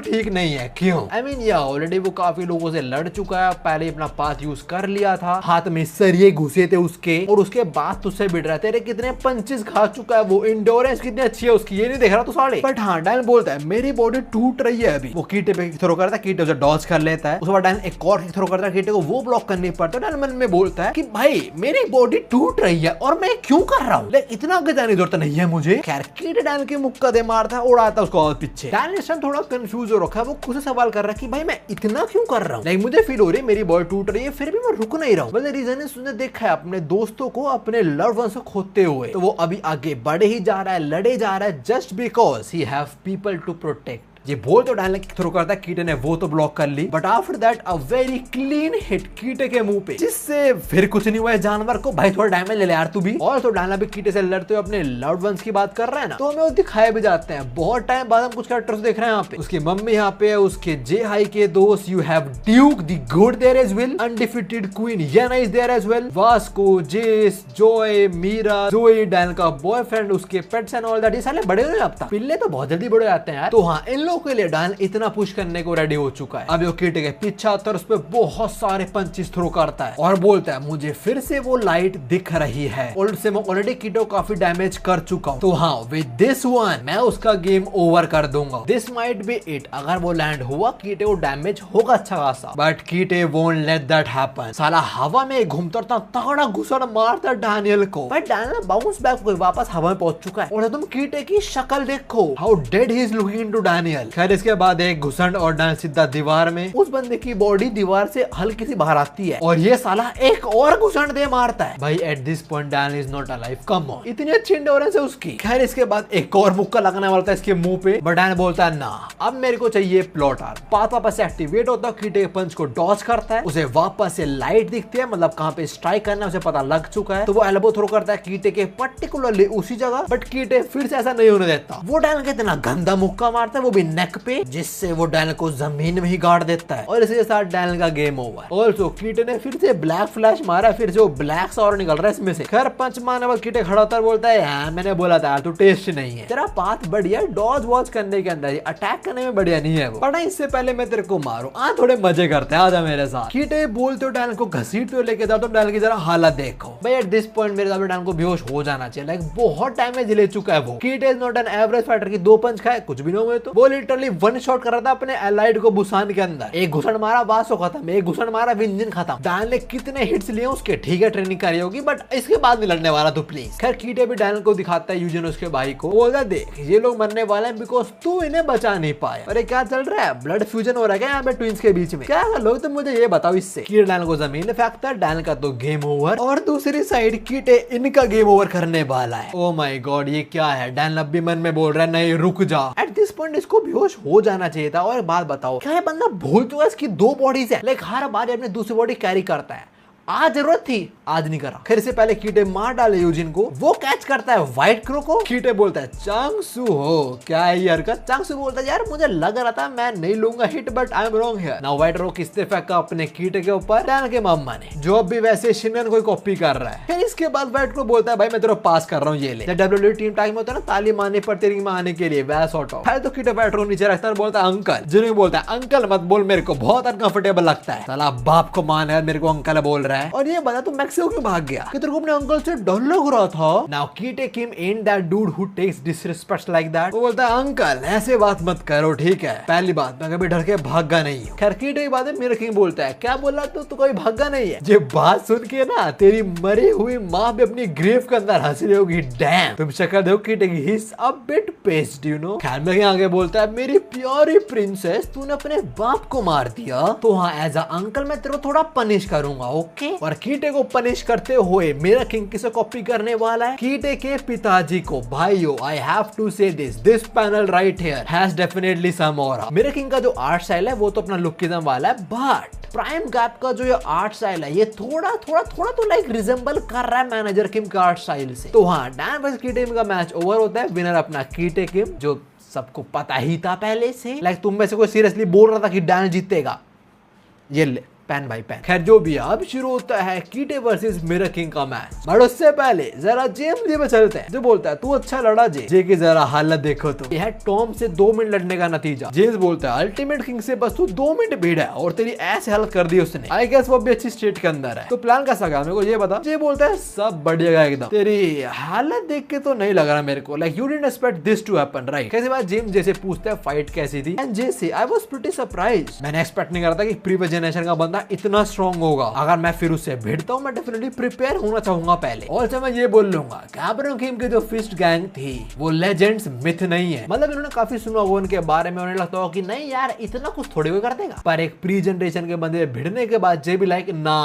ठीक नहीं है। क्यों? आई मीन या ऑलरेडी वो काफी लोगों से लड़ चुका है, पहले अपना पाथ यूज कर लिया था, हाथ में सरिये घुसे थे उसके, और उसके बाद तुझसे भिड़ रहा है। तेरे कितने पंचेस खा चुका है वो, इंडोरेंस कितनी अच्छी है उसकी, ये नहीं देख रहा तू साले। बट हाँ डैन बोलता है मेरी बॉडी टूट रही है अभी। वो कीटे पे थ्रो करता है, कीटे उसे डॉज कर लेता है। उसके बाद डैन एक और थ्रो करता है कीटे को, वो ब्लॉक करनी पड़ता है। डैन मन में बोलता है कि भाई मेरी बॉडी टूट रही है और मैं क्यों कर रहा हूँ, इतना आगे जाने की जरूरत नहीं है मुझे। खैर कीटे डैन के मुक्का दे मारता है, उड़ाता उसको और पीछे। डैन इस टाइम थोड़ा कंफ्यूज हो रखा है, वो खुद से सवाल कर रहा है कि भाई मैं इतना क्यों कर रहा हूँ। लाइक मुझे फील हो रही है मेरी बॉडी टूट रही है, फिर भी मैं रुक नहीं रहा हूँ। मतलब रीजन उसने देखा है अपने दोस्तों को, अपने लव्ड वंस को खोते हुए, तो वो अभी आगे बढ़े ही जा रहा है, लड़े जा रहा है, just because he have people to protect. ये बोल तो डायन किक थ्रो करता है, कीटे ने वो तो ब्लॉक कर ली, but after that a very clean hit Gitae के मुंह पे, जिससे फिर कुछ नहीं हुआ है जानवर को। भाई थोड़ा डैमेज ले यार तू भी। और तो डायन भी कीटे से लड़ते हुए अपने लव्ड वंस की बात कर रहा है ना, तो हमें वो दिखाए भी जाते हैं। बहुत टाइम बाद हम कुछ कैरेक्टर्स देख रहे हैं यहाँ पे। उसकी मम्मी यहाँ पे है, उसके जे हाई के दोस्त, you have Duke the good there as well, undefeated queen Yena is there as well, Vasco, Jace, Joy, Mira, Joey, डायन का बॉयफ्रेंड, उसके पेट्स एंड ऑल दैट। ये साले बड़े हो जाते हैं, पिल्ले तो बहुत जल्दी बड़े जाते हैं यार। तो हाँ, इन लोगों के लिए डायन इतना पुश करने को रेडी हो चुका है। अब वो कीटे के पीछे आता है, उस पे बहुत सारे पंचेस थ्रो करता है और बोलता है मुझे फिर से वो लाइट दिख रही है, और उससे मैं ऑलरेडी कीटे को काफी डैमेज कर चुका हूँ। तो हाँ, विद दिस वन मैं उसका गेम ओवर कर दूंगा। This might be it. अगर वो लैंड हुआ, कीटे को डैमेज होगा अच्छा खासा, but Gitae won't let that happen. साला हवा में घूमता तगड़ा घुसड़ मारता डैनियल को। भाई डैनियल बाउंस बैक हो वापस हवा में पहुंच चुका है, और तुम कीटे की शक्ल देखो, how dead he is looking into Daniel. खैर इसके बाद एक घुसड़ और डैनियल सीधा दीवार में। उस बंदे की बॉडी दीवार से हल्की सी बाहर आती है, और ये साला एक और घुसड़ दे मारता है। भाई at this point Daniel is not alive. Come on, इतनी अच्छी इंडोरेंस है उसकी। खैर इसके बाद एक और मुक्का लगने वाला था इसके मुंह पे, बट डैनियल बोलता है ना, अब मेरे को चाहिए प्लॉट आर्म। पाथ वापस से एक्टिवेट होता है, कीटे के पंच को डॉज करता है, उसे वापस से लाइट दिखती है, मतलब कहां पे स्ट्राइक करना है उसे पता लग चुका है। तो वो एल्बो थ्रो करता है कीटे के पर्टिकुलरली उसी जगह, बट कीटे फिर से ऐसा नहीं होने देता। वो डैनियल के इतना गंदा मुक्का मारता है, वो भी नेक पे, जिससे वो डैनियल को जमीन में ही गाड़ देता है, और इसके साथ डैनियल का गेम ओवर। ऑल्सो कीटे ने फिर से ब्लैक फ्लैश मारा, फिर जो ब्लैक सा और निकल रहा है इसमें से। खैर पंच मारने वाला कीटे खड़ा होता है, बोलता है हाँ मैंने बोला था तू टेस्ट नहीं है, तेरा पाथ बढ़िया डॉज वॉच करने के अंदर, अटैक करने में बढ़िया नहीं है वो। पता इससे पहले मैं तेरे को मारूं, थोड़े मजे करते हैं, आजा मेरे साथ। कीटे बोलते हो डैनियल को घसीटते हो लेके जाओ, तो डैनियल की जरा हालत देखो। भाई एट दिस पॉइंट मेरे साथ डैनियल को बेहोश हो जाना चाहिए, लाइक बहुत डैमेज ले चुका है वो। Gitae is not an average fighter की 2 पंच खाए कुछ भी नहीं हुए। तो वो लिटरली वन शॉट कर रहा था अपने एलाइड को बुसान के अंदर। एक घुसड़ मारा बासो खत्म, एक घुसड़ मारा विंजन खत्म। डैनियल ने कितने हिट्स लिए उसके, ठीक है ट्रेनिंग करी होगी, बट इसके बाद नहीं लड़ने वाला तो प्लीज। खैर कीटे भी डैनियल को दिखाता है यूजिन उसके भाई को, बोलता देख ये लोग मरने वाले हैं बिकॉज तू इन्हें बचा नहीं पाया। अरे क्या चल रहा है, ब्लड फ्यूजन हो रहा है क्या यहाँ पे ट्विंस के बीच में? क्या कर लोग तुम मुझे ये बताओ इससे। कीटे डैनियल को जमीन में फेंकता है, डैनियल का तो गेम ओवर, और दूसरी साइड कीटे इनका गेम ओवर करने वाला है। ओ माय गॉड ये क्या है, डैनियल अब भी मन में बोल रहा है नहीं रुक जा। एट दिस पॉइंट इसको बेहोश हो जाना चाहिए था। और एक बात बताओ, क्या ये बंदा भूल चुका है इसकी 2 बॉडीज है, लाइक हर बार अपनी दूसरी बॉडी कैरी करता है। आज जरूरत थी, आज नहीं करा। खैर से पहले कीटे मार डाले यूजिन को, वो कैच करता है व्हाइट क्रो को। कीटे बोलता है चांगसू हो क्या है ये हरकत। चांगसू बोलता है यार मुझे लग रहा था मैं नहीं लूंगा hit, but I am wrong here. Now white crow किसने फेंका अपने कीटे के ऊपर, डैनियल के मम्मा ने, जो अब भी वैसे शिनन को कॉपी कर रहा है। फिर इसके बाद व्हाइट क्रो बोलता है भाई मैं तेरे को पास कर रहा हूँ, ये ले। WWE टीम टाइम होता है ना ताली मारने पर तेरी मां आने के लिए, वैसा सॉर्ट ऑफ। तो कीटे व्हाइट क्रो नीचे रखता है, बोलता है अंकल। जिन्हें बोलता है अंकल मत बोल, मेरे को बहुत अनकंफर्टेबल लगता है। साला बाप को मान है, मेरे को अंकल बोल रहा है। और ये बता तू मैक्सिको क्यों भाग गया, कि तेरे को अपने अंकल से डर लग रहा था। Now Gitae Kim and that dude who takes disrespect like that. वो बोलता है अंकल ऐसे बात मत करो ठीक है, पहली बात मैं कभी डर के भागा नहीं हूँ। खैर कीटे की बात है, मेरा किंग बोलता है क्या बोला तू कोई भागा नहीं है। ये बात सुन के ना तेरी मरी हुई माँ भी अपनी ग्रेव के अंदर हंस रही होगी। डैम तुम शक्ल देखो कीटे की, he is a bit paced you know. खैर मैं आगे बोलता है मेरी प्यारी प्रिंसेस तूने अपने बाप को मार दिया, तो हाँ एज अ अंकल मैं तेरे को थोड़ा पनिश करूंगा ओके। और कीटे को पनिश करते हुए मेरा किंग किसे कॉपी करने वाला है, कीटे के पिताजी को। भाइयों I have to say this panel right here has definitely some aura. मेरा किंग का जो आर्ट स्टाइल है वो तो अपना लुकिज्म वाला है, बट प्राइम गैप का जो ये आर्ट स्टाइल है ये थोड़ा तो लाइक रिजेंबल कर रहा है मैनेजर किम का आर्ट स्टाइल से। तो हाँ डैन वर्सेस कीटे का मैच ओवर होता है, विनर अपना कीटे किम, जो सबको पता ही था पहले से। लाइक तुम में से कोई सीरियसली बोल रहा था कि डैन जीतेगा, ये ले पैन भाई पैन। खैर जो भी अब शुरू होता है कीटे वर्सेस मिरर किंग का मैच, बट उससे पहले जरा जेम्स जे पे चलते हैं, जो बोलता है तू अच्छा लड़ा जे की जरा हालत देखो। तो यह टॉम से 2 मिनट लड़ने का नतीजा। जेम्स बोलता है अल्टीमेट किंग से बस तू 2 मिनट भिड़ा है और तेरी ऐसे हालत कर दी उसने। आई गेस वो भी अच्छी स्टेट के अंदर है, तो प्लान कैसा गया मेरे को ये बता। जे बोलता है सब बढ़िया एकदम, तेरी हालत देख के तो नहीं लग रहा मेरे को, like you didn't expect this to happen right. कैसे बात जेम्स जैसे पूछता है फाइट कैसी थी, एंड जे से आई वाज प्रीटी सरप्राइज्ड, मैंने एक्सपेक्ट नहीं करा था कि प्रीवियस जनरेशन का बंदा बंदा इतना स्ट्रॉन्ग होगा, अगर मैं फिर उससे भिड़ता हूँ मैं डेफिनेटली प्रिपेयर होना चाहूंगा पहले। और मैं ये बोल लूंगा गैब्रियो किम की जो फिस्ट गैंग थी वो लेजेंड्स मिथ नहीं है, मतलब इन्होंने काफी सुना होगा उनके बारे में, उन्हें लगता होगा कि नहीं यार इतना कुछ थोड़ी कोई कर देगा, पर एक प्री जनरेशन के बंदे भिड़ने के बाद जे भी लाइक ना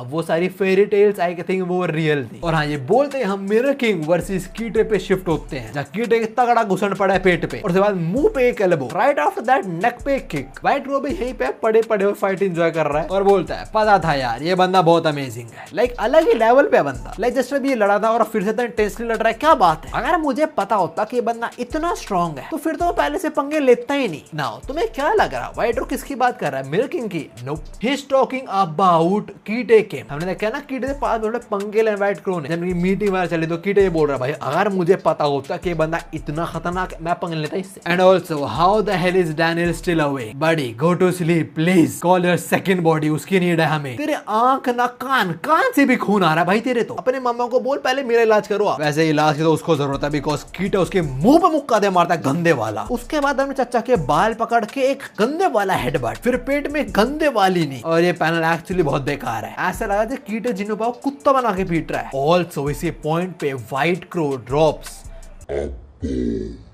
वो सारी फेरी टेल्स आई थिंक वो रियल थी। और हाँ ये बोलते हैं हम मिरर किंग वर्सेस कीटे पे शिफ्ट होते हैं, जहाँ कीटे के तगड़ा घुसन पड़ा है पेट पे और उसके बाद मुंह पे एक एल्बो, राइट आफ्टर दैट नेक पे एक किक। व्हाइट रो भी यहीं पे पड़े पड़े हुए फाइट एंजॉय कर रहा है और बोलता है पता था यार ये बंदा बहुत अमेजिंग है, लाइक अलग ही लेवल पे बंदा, लाइक जस्ट भी ये लड़ा था और फिर से इंटेंसली लड़ रहा है, क्या बात है। अगर मुझे पता होता कि ये बंदा इतना स्ट्रॉन्ग है तो फिर तो पहले से पंगे लेता ही नहीं ना। तुम्हें क्या लग रहा व्हाइट रो किसकी बात कर रहा है, मिरर किंग की? No, he is talking about Gitae के। हमने देखा ना कीटे से पास थोड़े पंगे ले व्हाइट क्रो ने, जब मीटिंग वगैरह चली तो कीटे ये बोल रहा भाई अगर मुझे पता होता कि ये बंदा इतना खतरनाक मैं पंगे लेता इससे। And also how the hell is Daniel still awake? Buddy go to sleep please, call your second body, उसकी नीड है हमें। तेरे आंख ना कान से भी खून आ रहा है भाई तेरे, तो अपने मम्मा को बोल पहले मेरा इलाज करो आप। वैसे इलाज की तो उसको जरूरत है बिकॉज कीटा उसके मुंह पे मुक्का दे मारता है गंदे वाला। उसके बाद हमने चचा के बाल पकड़ के एक गंदे वाला हेडबट, फिर पेट में गंदे वाली नहीं। और ये पैनल एक्चुअली बहुत बेकार है, ऐसा लगा था कीटे जिन्हों पाओ कुत्ता बना के पीट रहा है। ऑल्सो इसी पॉइंट पे white crow drops.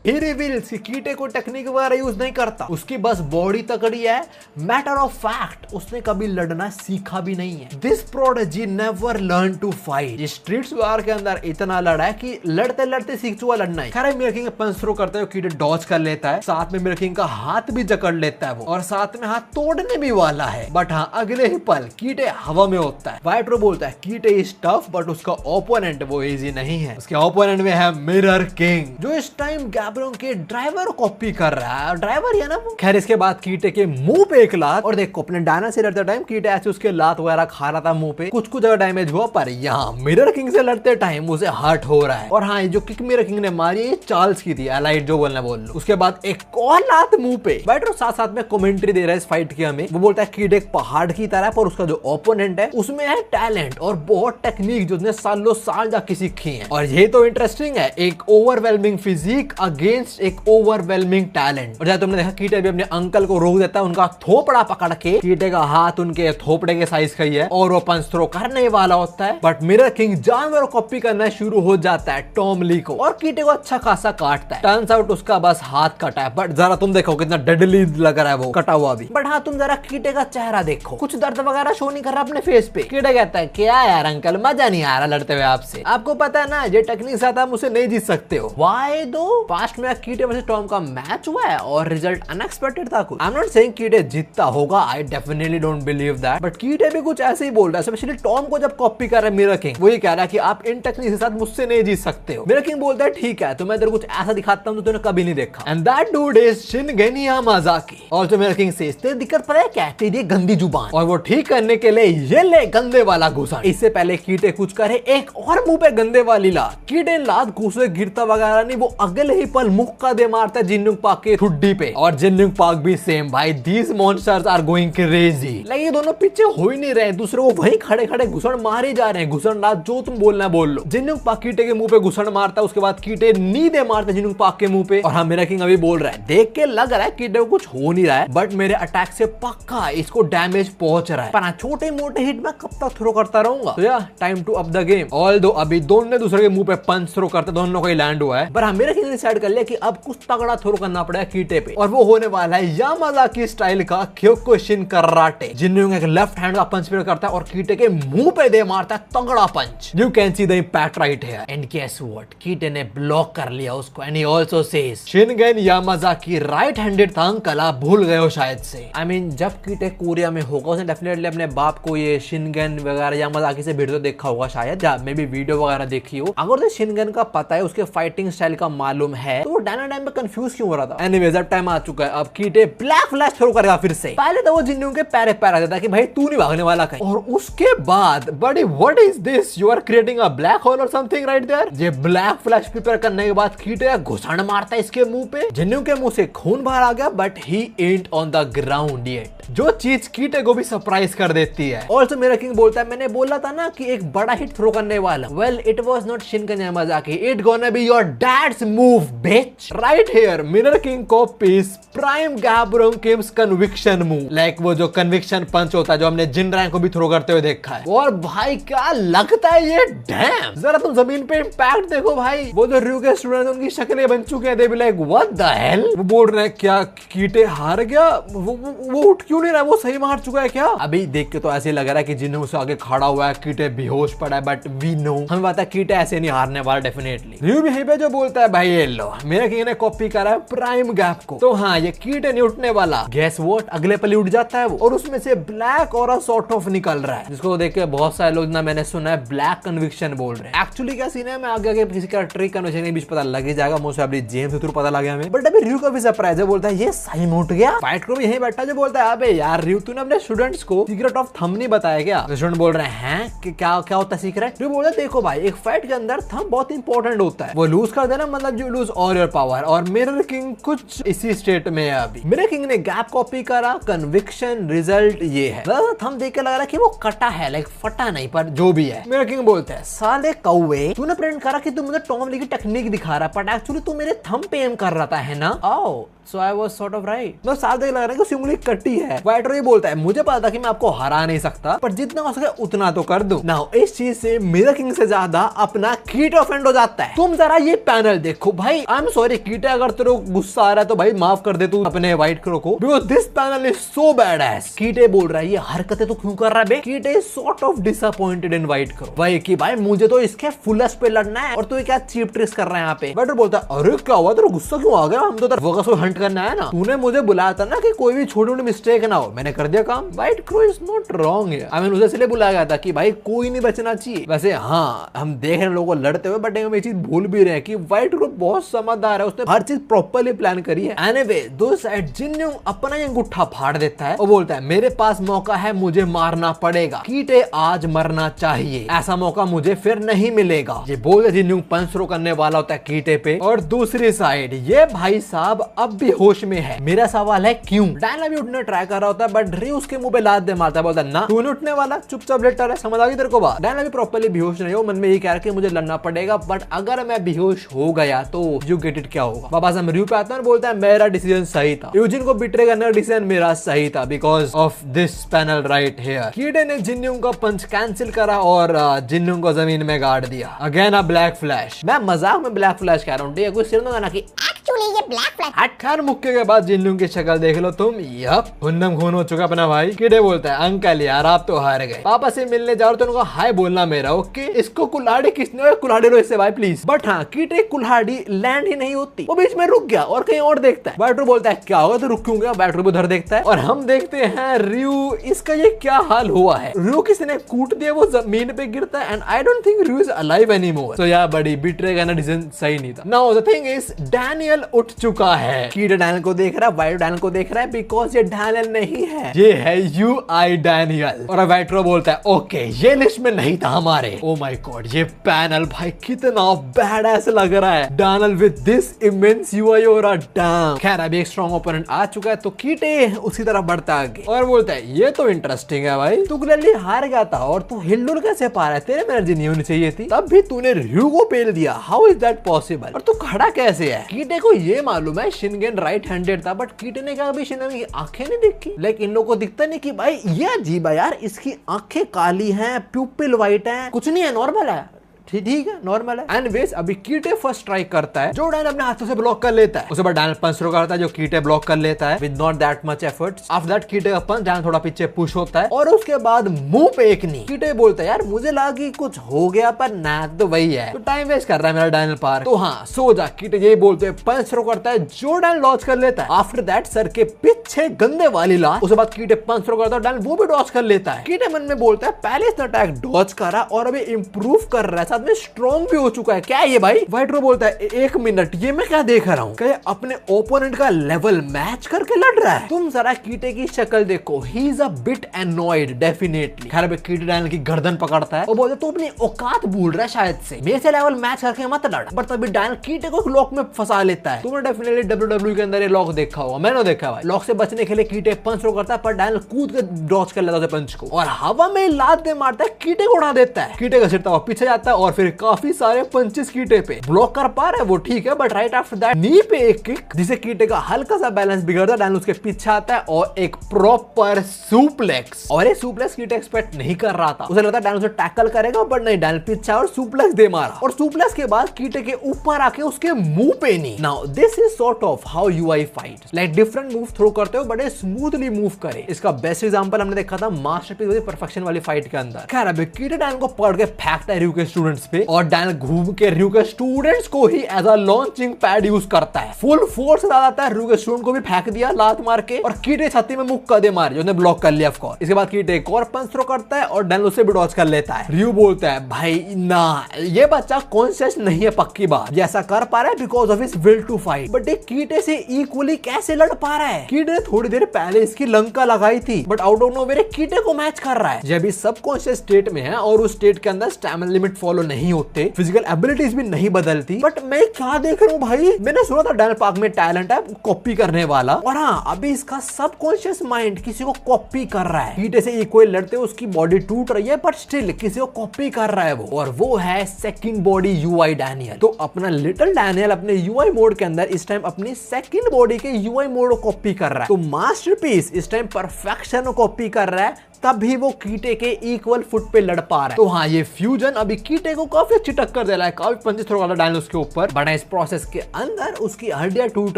He reveals कि कीटे को टेक्निक वगैरह यूज नहीं करता, उसकी बस बॉडी तगड़ी है। मैटर ऑफ फैक्ट उसने कभी लड़ना सीखा भी नहीं है। This prodigy never learn to fight. Streets war के अंदर इतना लड़ा है कि लड़ते लड़ते सीख चुका लड़ना ही। खैर मिरर किंग पंच थ्रो करते हुए कीटे डॉज कर लेता है, साथ में मिरर किंग का हाथ भी जकड़ लेता है वो, और साथ में हाथ तोड़ने भी वाला है। बट हाँ अगले ही पल कीटे हवा में होता है। व्हाइट रो बोलता है कीटे इज टफ बट उसका ओपोनेंट वो इजी नहीं है। उसके ओपोनेंट में है मिरर किंग जो इस टाइम के ड्राइवर कॉपी कर रहा है, ड्राइवर है ना वो। खैर इसके बाद कीटे के मुंह पे एक लात, और देखो अपने डायना से लड़ते टाइम कीटे ऐसे उसके लात वगैरह खा रहा था मुंह पे, कुछ जगह डैमेज हुआ, पर यहाँ मिरर किंग से लड़ते टाइम उसे हर्ट हो रहा है। और हाँ जो किक मिरर किंग ने मारी ये चार्ल्स की थी, एलाइट जो बोलना बोल लो। उसके बाद एक और लात मुंह पे। बैठो साथ साथ में कमेंट्री दे रहा है इस फाइट की हमें। वो बोलता है कीटे एक पहाड़ की तरह, पर उसका जो ओपोनेंट है उसमें है टैलेंट और बहुत टेक्निक जो उसने सालों साल जाके सीखी है। और ये तो इंटरेस्टिंग है, एक ओवरवेलमिंग फिजिक अगेंस्ट एक ओवरवेलमिंग टैलेंट। और जब तुमने देखा कीटे भी अपने अंकल को रोक देता है, उनका थोपड़ा पकड़ के, कीटे का हाथ उनके थोपड़े के साइज का ही है और वो पंच थ्रो करने वाला होता है। बट मिरर किंग जानवर को कॉपी करना शुरू हो जाता है टॉम ली को, और कीटे को अच्छा खासा काटता है। टर्न्स आउट उसका बस हाथ कटा है, बट जरा तुम देखो कितना डेडली लग रहा है वो कटा हुआ भी। बट हाँ तुम जरा कीटे का चेहरा देखो, कुछ दर्द वगैरह शो नहीं कर रहा अपने फेस पे। कीटे कहता है क्या यार अंकल मजा नहीं आ रहा लड़ते हुए आपसे, आपको पता है ना ये टेक्निक से आप मुझसे नहीं जीत सकते हो। वाई दो पास्ट में कीटे वर्सेस टॉम का मैच हुआ है और रिजल्ट अनएक्सपेक्टेड था कुछ। I am not saying Gitae जीतता होगा, I definitely don't believe that, but Gitae भी कुछ ऐसे ही बोल रहा है, स्पेशली टॉम को जब कॉपी कर रहा है मिरर किंग, वो ये कह रहा है कि आप इन टेक्निक के साथ मुझसे नहीं जीत सकते हो। मिरर किंग बोलता है ठीक है तो मैं तेरे कुछ ऐसा दिखाता हूं तो तूने कभी नहीं देखा। And that dude is Shingen Yamazaki. Also mirror king says तेरी दिक्कत पता है क्या, तेरी गंदी जुबान, और वो ठीक करने के लिए ये ले गंदे वाला घुसा। इससे पहले कीटे कुछ करे एक और मुंह पे गंदे वाली लात। कीटे लात घुसे गिरता वगैरह नहीं, वो अगले ही पल मुक्का दे मारता है जिन्नुंग पाक के ठुड्डी पे, और जिन्नुंग पाक भी सेम। भाई these monsters are going crazy, like ये दोनों पीछे हो ही नहीं रहे, दूसरे को वहीं खड़े खड़े घुसड़ मारे जा रहे हैं। घुसड़ रात जो तुम बोलना बोल लो। जिन्नुंग पाक कीटे के मुंह पे घुसड़ मारता है, उसके बाद कीटे नी दे मारते जिन्नुंग पाक के मुंह पे। और हाँ मिरर किंग अभी बोल रहा है देख के लग रहा है कीटे को कुछ हो नहीं रहा है, बट मेरे अटैक से पक्का इसको डैमेज पहुंच रहा है, पर छोटे मोटे हिट में कब तक थ्रो करता रहूंगा। तो ya time to up the game. Although अभी दोनों दूसरे के मुंह पे पंच थ्रो करते, दोनों को ही लैंड हुआ है, पर हाँ मिरर किंग ने डिसाइड कर लिया कि अब कुछ तगड़ा थ्रो करना पड़ेगा कीटे पे, और वो होने वाला है यामाजाकी स्टाइल का क्योकुशिन कराटे। जिन्होंने एक लेफ्ट हैंड का पंच करता है और कीटे के मुंह पे दे मारता है तगड़ा punch. You can see the impact right here and guess what, Gitae ने ब्लॉक कर लिया उसको। And he also says Shingen Yamazaki right handed था अंकल, आप भूल गए हो शायद से। आई मीन जब कीटे कोरिया में होगा उसने डेफिनेटली अपने बाप को ये शिनगेन वगैरह यामाजाकी से वीडियो देखा होगा शायद, या मे बी वीडियो वगैरह देखी हो। अगर उसे शिनगेन का पता है, उसके फाइटिंग स्टाइल का मालूम है, तो वो डायना टाइम पे कंफ्यूज क्यों हो रहा था। एनीवेज अब टाइम आ चुका है, अब कीटे ब्लैक फ्लैश थ्रो करेगा फिर से। पहले तो वो जिन्नुंग के पैरे पैरा देता कि भाई तू नहीं भागने वाला कहीं, और उसके बाद buddy what is this, you are creating a black hole और समथिंग राइट देयर। ये ब्लैक फ्लैश प्रिपेयर करने के बाद कीटे घुसड़ मारता है इसके मुंह पे। जिन्नुंग के मुंह से खून बाहर आ गया, but he ant on the ground yet. जो चीज कीटे को भी सरप्राइज कर देती है। ऑल्सो मिरर किंग बोलता है मैंने बोला था ना कि एक बड़ा हिट थ्रो करने वाला। Well it was not Shingen Yamazaki, it gonna be your dad's move bitch. Right here mirror king copies prime Gapryong Kim's conviction move, like वो जो कन्विक्शन पंच होता है जो हमने जिनरैंग को भी थ्रो करते हुए देखा है। और भाई क्या लगता है ये, डैम। जरा तुम जमीन पे इंपैक्ट देखो भाई, वो जो र्यू के स्टूडेंट उनकी शक्लें बन चुके हैं, दे be like what the hell. वो बोल रहे हैं क्या कीटे हार गया, वो उठ क्यों नहीं रहा, वो सही मार चुका है क्या। अभी देख के तो ऐसे लग रहा है कि जिन्होंने उससे आगे खड़ा हुआ है कीटे बेहोश पड़ा है, बट वी नो हमें पता है कीटे ऐसे नहीं हारने वाला डेफिनेटली। र्यू भी यहीं पे जो बोलता है भाई ये लो मेरे किंग ने कॉपी करा है प्राइम गैप को, तो हाँ ये कीटे नहीं उठने वाला। गेस व्हाट, अगले पल उठ जाता है वो, और उसमें से ब्लैक और सॉर्ट ऑफ निकल रहा है, जिसको देख के बहुत सारे लोग ना मैंने सुना है ब्लैक कन्विक्शन बोल रहे हैं। एक्चुअली क्या सीन है, मैं आगे किसी का ट्रिक कन्विक्शन के बीच पता लग ही जाएगा, मोस्ट अभी जेम्स के थ्रू पता लग गया हमें। बट अभी र्यू का भी सरप्राइज है, बोलता है ये सही में उठ गया। फाइट को भी यहीं बैठा जो बोलता है अबे यार र्यू तूने अपने स्टूडेंट्स को सीक्रेट ऑफ थंब नहीं बताया क्या। स्टूडेंट बोल रहे हैं कि क्या होता है सीक्रेट। र्यू बोलता है देखो भाई एक फाइट के अंदर थंब बहुत इंपॉर्टेंट होता है, वो लूज कर देना मतलब you lose all your power, और मिरर किंग कुछ इसी स्टेट में है अभी। मिरर किंग ने गैप कॉपी करा, कन्विक्शन रिजल्ट ये है। थंब देख के लग रहा है कि वो कटा है, लाइक फटा नहीं, पर जो भी है। मिरर किंग बोलते हैं साले कौवे तूने प्रिंट करा कि तू मुझे टॉम ली की टेक्निक दिखा रहा है, बट एक्चुअली तू मेरे थंब पे एम कर रहा था है ना। आओ So I was sort of right. तो साथ लग रहा है कि उसकी उंगली कटी है। वाइटर ये बोलता है मुझे पता था कि मैं आपको हरा नहीं सकता, पर जितना हो सके उतना तो कर दूं। नाउ इस चीज से मिरर किंग से ज्यादा अपना कीटे ऑफेंड हो जाता है। तुम जरा ये पैनल देखो भाई, आई एम सॉरी कीटे, अगर तेरे को गुस्सा आ रहा है तो भाई माफ कर दे तू अपने व्हाइट क्रो को, because this panel is so bad ass. Gitae बोल रहा है ये हरकतें तो क्यों कर रहा है बे। Gitae is sort of disappointed in white crow, भाई कि भाई मुझे तो इसके फुलेस्ट पे लड़ना है और तू क्या चीप ट्रिक्स कर रहा है यहाँ पे। वाइटर बोलता है अरे क्या हुआ तेरा गुस्सा क्यों आ गया, हम तो फोकस को हंट करना है ना, तूने मुझे बुलाया था ना कि कोई भी छोटी मोटी मिस्टेक ना हो, मैंने कर दिया काम। White crow is not wrong है, आई मीन उसे इसलिए बुलाया गया था कि भाई कोई नहीं बचना चाहिए। वैसे हाँ हम देख रहे हैं लोगों को लड़ते हुए, बट हम ये चीज भूल भी रहे हैं कि व्हाइट क्रो बहुत समझदार है, उसने हर चीज प्रॉपर्ली प्लान करी है। एनीवे दो साइड जिन्होंने अपना ही अंगूठा फाड़ देता है और बोलता है मेरे पास मौका है, मुझे मारना पड़ेगा, कीटे आज मरना चाहिए, ऐसा मौका मुझे फिर नहीं मिलेगा। ये बोल जिन्होंने पंच थ्रो करने वाला होता है कीटे पे, और दूसरी साइड ये भाई साहब अब भी होश में है। मेरा सवाल है क्यों। डायना भी उठने ट्राई कर रहा होता है, बट र्यू उसके मुंह पे लात दे मारता है, बोलता है ना तू नहीं उठने वाला, चुपचाप लेटा रहे, समझ आ गई तेरे को बात। डायना भी प्रॉपर्ली बेहोश नहीं हो, मन में ये कह रहा है कि मुझे लड़ना पड़ेगा, बट अगर मैं बेहोश हो गया तो यू गेट इट क्या होगा। वापस हम र्यू पे आता है और बोलता है मेरा डिसीजन सही था, यूजिन को बिट्रे करने का डिसीजन मेरा सही था because of this panel right here. Gitae ने जिन्यूंग का पंच कैंसिल करा और जिन्यूंग को जमीन में गाड़ दिया। अगेन अ ब्लैक फ्लैश, मैं मजाक में ब्लैक फ्लैश कह रहा हूँ, कोई सिर ना कि एक्चुअली ये ब्लैक फ्लैश। हटकर मुक्के के बाद जिन्यूंग की शक्ल देख लो तुम, यप हुन्नम खून हो चुका अपना भाई। कीटे बोलता है अंकल यार आप तो हार गए, पापा से मिलने जाओ तो उनको हाय बोलना मेरा, ओके। इसको कुल्हाड़ी किसने, कुल्हाड़ी लो इससे भाई प्लीज। बट हाँ कीटे कुल्हाड़ी लैंड ही नहीं होती, वो बीच में रुक गया और कहीं और देखता है। बैटरू बोलता है क्या होगा, तो रुक क्यों गया। बैटरू भी उधर देखता है और हम देखते हैं र्यू, इसका ये क्या हाल हुआ है। र्यू किसी ने कूट दिया, वो जमीन पे गिरता है and I don't think Ryu is alive anymore. So या बड़ी बिट्रे का डिसीजन सही नहीं था। Now the thing is Daniel उठ चुका है। कीटे डैनियल को देख रहा है, वाइट डैनियल को देख रहा है, बिकॉज ये डैनियल नहीं है, ये है UI डैनियल। और वाइट्रो बोलता है ओके ये लिस्ट में नहीं था हमारे। ओ माय गॉड ये पैनल भाई कितना बैडएस लग रहा है, Daniel with this immense UI और अ डैम। खैर अभी एक स्ट्रॉन्ग ओपोनेंट आ चुका है, तो कीटे उसी तरह बढ़ता आगे और बोलता है ये तो इंटरेस्टिंग है भाई, तू क्लियरली हार गया था और तू हिलडुल कैसे पा रहा है, तेरे में एनर्जी नहीं होनी चाहिए थी, तब भी तूने र्यू को पेल दिया, हाउ इज दैट पॉसिबल, और तू खड़ा कैसे है। कीटे को ये मालूम है शिनगेन राइट हैंडेड था, बट कीटे ने कहा अभी शिनगेन की आंखें नहीं दिखी, लाइक इन लोगों को दिखता नहीं कि भाई ये अजीब है यार, इसकी आंखें काली हैं, प्यूपिल व्हाइट है, कुछ नहीं है, नॉर्मल है, ठीक है नॉर्मल है। एनीवेज अभी कीटे फर्स्ट ट्राई करता है, जो डैनियल अपने हाथों से ब्लॉक कर लेता है, उसके बाद डैनियल पंच थ्रो करता है जो कीटे ब्लॉक कर लेता है with not that much efforts. After that Gitae का पंच डैनियल थोड़ा पीछे पुश होता है और उसके बाद मुंह पे एक नी। कीटे बोलता है यार मुझे लगा कि कुछ हो गया, पर ना तो वही है, तो टाइम वेस्ट कर रहा है मेरा डैनियल पार, तो हाँ सो जा। कीटे यही बोलते हैं पंच थ्रो करता है जो डैनियल लॉन्च कर लेता है। आफ्टर दैट सर के पीछे गंदे वाली लात, उसके बाद कीटे पंच थ्रो करता है, डैनियल वो भी डॉज कर लेता है। कीटे मन में बोलता है पहले इसने अटैक डॉज करा और अभी इंप्रूव कर रहा है, साथ में स्ट्रॉन्ग भी हो चुका है। क्या है ये भाई? व्हाइट रो बोलता है 1 मिनट, ये मैं क्या देख रहा हूँ? क्या अपने ओपोनेंट का लेवल मैच करके लड़ रहा है? तुम जरा कीटे की शक्ल देखो, he is a bit annoyed definitely. खैर कीटे डैनियल की गर्दन पकड़ता है और बोलता है तू अपनी औकात भूल रहा है शायद से, मेरे से लेवल मैच करके मत लड़। बट तभी डैनियल कीटे को लॉक में फंसा लेता है। तुमने डेफिनेटली WWE के अंदर ये लॉक देखा होगा, मैंने देखा भाई। लॉक से बचने के लिए कीटे पंच थ्रो करता है पर डैनियल कूद के डॉच कर लेता है पंच को और हवा में लात दे मारता है, कीटे को उड़ा देता है। कीटे का सिरता पीछे जाता है और फिर काफी सारे पंचेस कीटे पे। ब्लॉक कर पा रहा है वो ठीक है, बट राइट आफ्टर दैट नी पे एक किक जिसे कीटे का हल्का सा बैलेंस बिगड़ता है। डैनियल उसके पीछे आता है और एक प्रॉपर सुप्लेक्स, और ये सुप्लेक्स कीटे एक्सपेक्ट नहीं कर रहा था। उसे लगता है डैनियल उसे टैकल करेगा, बट नहीं, डैनियल पीछे और सुप्लेक्स दे मारा और सुप्लेक्स के बाद कीटे के ऊपर आके उसके मुंह पे नहीं। Now this is sort of how UI fight, like different move throw करते हो बड़े स्मूथली मूव करे। इसका बेस्ट एग्जांपल हमने देखा था मास्टरपीस परफेक्शन वाली फाइट के अंदर। खैर अभी कीटे डैनियल को पकड़ के फेंकता है रयू के स्टूडेंट्स पे और डैनियल घूम के रयू के स्टूडेंट्स को ही as a launching pad use करता है। फुल फोर्स आता है, रयू के स्टूडेंट को भी फेंक दिया लात मार के और कीटे छाती में मुक्का दे मार, जो ब्लॉक कर लिया ऑफ कोर्स। इसके बाद कीटे एक और पंच थ्रो करता है और डैनियल उसे भी डॉच कर लेता है। रयू बोलता है भाई ना, ये बच्चा कॉन्शियस नहीं है, पक्की बात, ये ऐसा कर पा रहा है because of his will to fight, but एक कीटे से इक्वली कैसे लड़ पा रहा है? कीटे ने थोड़ी देर पहले इसकी लंका लगाई थी, but out of nowhere Kite को मैच कर रहा है। जब भी सबकॉन्शियस स्टेट में है और उस स्टेट के अंदर स्टैमिना लिमिट फॉलो नहीं होते, फिजिकल एबिलिटीज भी नहीं बदलती, बट मैं क्या देख रहा हूँ भाई? मैंने सुना था डैनियल पार्क में टैलेंट है कॉपी करने वाला, और हाँ अभी इसका सबकॉन्शियस माइंड किसी को कॉपी कर रहा है। कीटे से इक्वल लड़ते उसकी बॉडी टूट रही है, बट स्टिल किसी को कॉपी कर रहा है वो, और वो है सेकंड बॉडी यूआई डैनियल। तो अपना लिटिल डैनियल अपने यूआई मोड के अंदर इस टाइम अपनी सेकंड बॉडी के यूआई मोड को कॉपी कर रहा है। तो मास्टरपीस इस टाइम परफेक्शन को कॉपी कर रहा है, तभी वो कीटे के इक्वल फुट पे लड़ पा रहा है। तो हाँ, ये फ्यूजन अभी कीटे को काफी अच्छी टक्कर दे रहा है, काफी पंचेस थ्रो कर रहा है डैनियल उसके ऊपर, बट इस प्रोसेस के अंदर उसकी हड्डियां टूट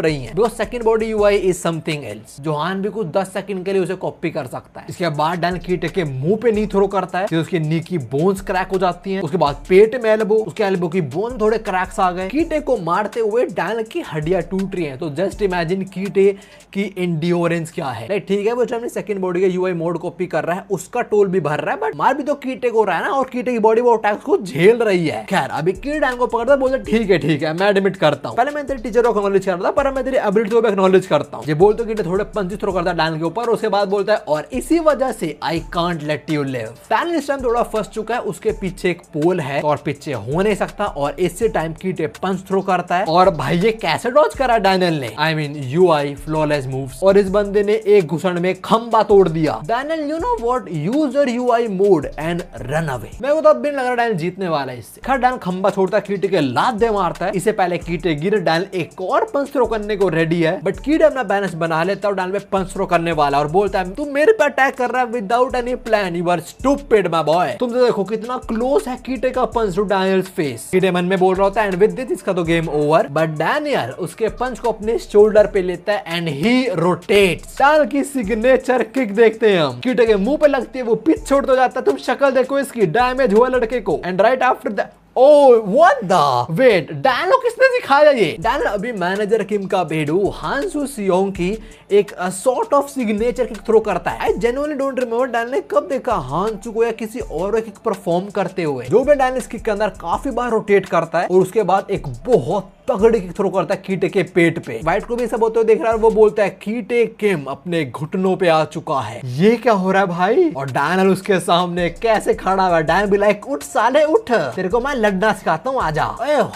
रही हैं। Because second body UI is something else. Johan भी कुछ 10 सेकंड के लिए उसे कॉपी कर सकता है। इसके बाद डैनियल कीटे के मुंह पे नी थ्रो करता है, फिर उसके नी की बोन्स क्रैक हो जाती हैं। उसके बाद पेट में एल्बो, उसके एल्बो की बोन थोड़े क्रैक्स आ गए। कीटे को मारते हुए डैनियल की हड्डियां टूट रही हैं। तो जस्ट इमेजिन कीटे की एंड्योरेंस क्या है। ठीक है, वो जो अपनी सेकंड बॉडी के यूआई मोड कॉपी कर रहा है उसका टोल भी भर रहा है, बट मार भी तो कीटे को रहा है ना, और कीटे की बॉडी वो अटैक्स को झेल रही है। खैर अभी कीट डैनियल को पकड़ता है, बोलता है ठीक है मैं एडमिट करता हूं, पहले मैं तेरे टीचर को एक्नॉलेज कर रहा था, पर मैं तेरी एबिलिटी को भी एक्नॉलेज करता हूं। ये बोलते कीटे थोड़े पंच थ्रो करता है डैनियल के ऊपर, उसके बाद बोलता है और इसी वजह से I can't let you live. Daniel इस टाइम थोड़ा फंस चुका है, उसके पीछे एक पोल है और पीछे हो नहीं सकता, और इससे टाइम कीटे पंच थ्रो करता है। और भाई ये कैसे डॉज करा डैनियल ने, I mean UI flawless moves, और इस बंदे ने एक घुसड़ में खंबा तोड़ दिया। Daniel you know what, use your UI mode and run away. मेरे को तो अब भी लग रहा है डैनियल जीतने वाला है इससे। खैर डैनियल खंबा छोड़ता है, कीटे के लात दे मारता है। इससे पहले कीटे गिर, डैनियल एक और पंच थ्रो करने को रेडी है, बट कीटे अपना बैलेंस बना लेता है और डैनियल पे पंच थ्रो करने वाला और बोलता है तू मेरे पे अटैक कर रहा है without any plan, you are stupid my boy. तुम तो देखो कितना क्लोज है कीटे का punch to Daniel's face. Kitae मन में बोल रहा होता है एंड विद दिस इसका तो गेम ओवर, बट डैनियल उसके पंच को अपने शोल्डर पे लेता है एंड ही रोटेट्स। डैनियल की सिग्नेचर किक देखते हैं हम, कीटे के मुंह पे लगती है, वो पिच छोड़ तो जाता है। तुम शक्ल देखो इसकी, डैमेज हुआ लड़के को, and right after that what the wait, Daniel किसने सिखाया ये? डैनियल अभी मैनेजर किम का बेडू हांसू सियोंग की एक sort of signature kick throw करता है। I genuinely don't remember Daniel ने कब देखा हांसू को या किसी और किक परफॉर्म करते हुए। जो भी डैनियल इस किक के अंदर काफी बार रोटेट करता है और उसके बाद एक बहुत तगड़ी किक थ्रो करता है कीटे के पेट पे। व्हाइट को भी सब होते हुए देख रहा है, वो बोलता है कीटे किम अपने घुटनों पे आ चुका है। ये क्या हो रहा है भाई? और डैनियल उसके सामने कैसे खड़ा हुआ है। डैनियल भी लाइक उठ साले उठ, तेरे को मैं लड़ना सिखाता हूँ, आजा।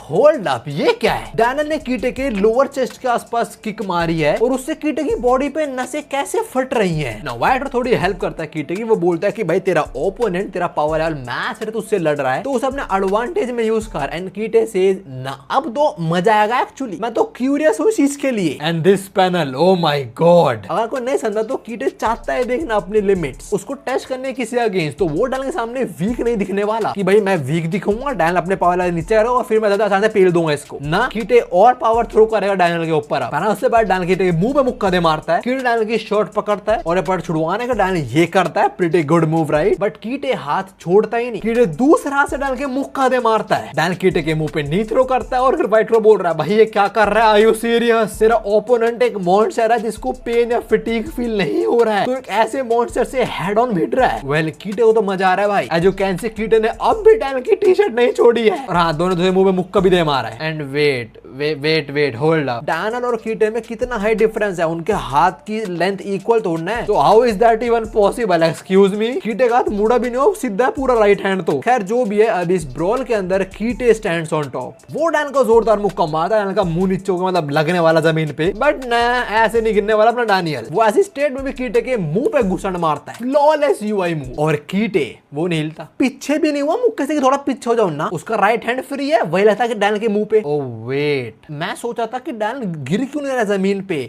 होल्ड अप, ये क्या है? डैनियल ने कीटे के लोअर चेस्ट के आसपास किक मारी है और उससे कीटे की बॉडी पे नसें कैसे फट रही हैं। ना व्हाइट थोड़ी हेल्प करता है कीटे की, वो बोलता है कि भाई तेरा ओपोनेंट तेरा पावर लेवल मैच है तो उससे लड़ रहा है, तो उसे अपने एडवांटेज में यूज कर। एंड कीटे सेज ना, अब तो मजा आएगा, एक्चुअली मैं तो क्यूरियस हूँ चीज के लिए। And this panel, oh my God, अगर कोई नहीं समझा तो कीटे चाहता है देखना अपने लिमिट्स, उसको टेस्ट करने किसी अगेंस्ट, तो वो डैनियल के सामने वीक नहीं दिखने वाला कि भाई मैं वीक दिखूंगा, डैनियल अपने पावर लेवल नीचे करो और फिर मैं ज्यादा आसान से पेल दूंगा इसको ना। कीटे और पावर थ्रो करेगा डैनियल के ऊपर। उससे बाद डैनियल कीटे के मुंह पे मुक्का दे मारता है। कीटे डैनियल की शर्ट पकड़ता है और पर छुड़वाने का डैनियल ये करता है, pretty good move right, but Gitae हाथ छोड़ता ही नहीं। कीटे दूसरा हाथ से डैनियल के मुक्का दे मारता है। डैनियल कीटे के मुंह पे नी थ्रो करता है और फिर व्हाइट बोल रहा है भाई ये क्या कर रहा है, आर यू सीरियस? तेरा ओपोनेंट एक मॉन्स्टर है जिसको पेन या फटीग फील नहीं हो रहा है, तो एक ऐसे मॉन्स्टर से हेड ऑन भिड़ रहा है। वेल कीटे को तो मजा आ रहा है भाई। एज यू कैन सी कीटे ने अब भी डैनियल की टी शर्ट नहीं छोड़ी है और हाँ दोनों मुंह में मुक्का भी दे मारा है। And wait hold up, Daniel और कीटे में कितना हाई डिफरेंस है, उनके हाथ की लेंथ इक्वल तोड़ना है, तो how is that even possible? Excuse me, Gitae का हाथ मुड़ा भी नहीं हो, सीधा पूरा राइट हैंड। तो खैर जो भी है, अभी इस ब्रॉल के अंदर कीटे स्टैंड्स ऑन टॉप। वो डैन को जोरदार मुक्का मारता है, डैन का मुंह नीचे होगा, मतलब लगने वाला जमीन पे, बट ना ऐसे नहीं गिरने वाला अपना डैनियल। वो ऐसी स्टेट में भी कीटे के मुंह पे घुसड़ मारता है, फ्लॉलेस यूआई मूव, और कीटे वो नहीं हिलता, पीछे भी नहीं हुआ मुक्के से कि थोड़ा पीछे हो जाओ ना, उसका राइट हैंड फ्री है, वही रहता है कि डैन के मुंह पे। ओ वेट, मैं सोचा था कि डैन गिर क्यों नहीं रहा जमीन पे,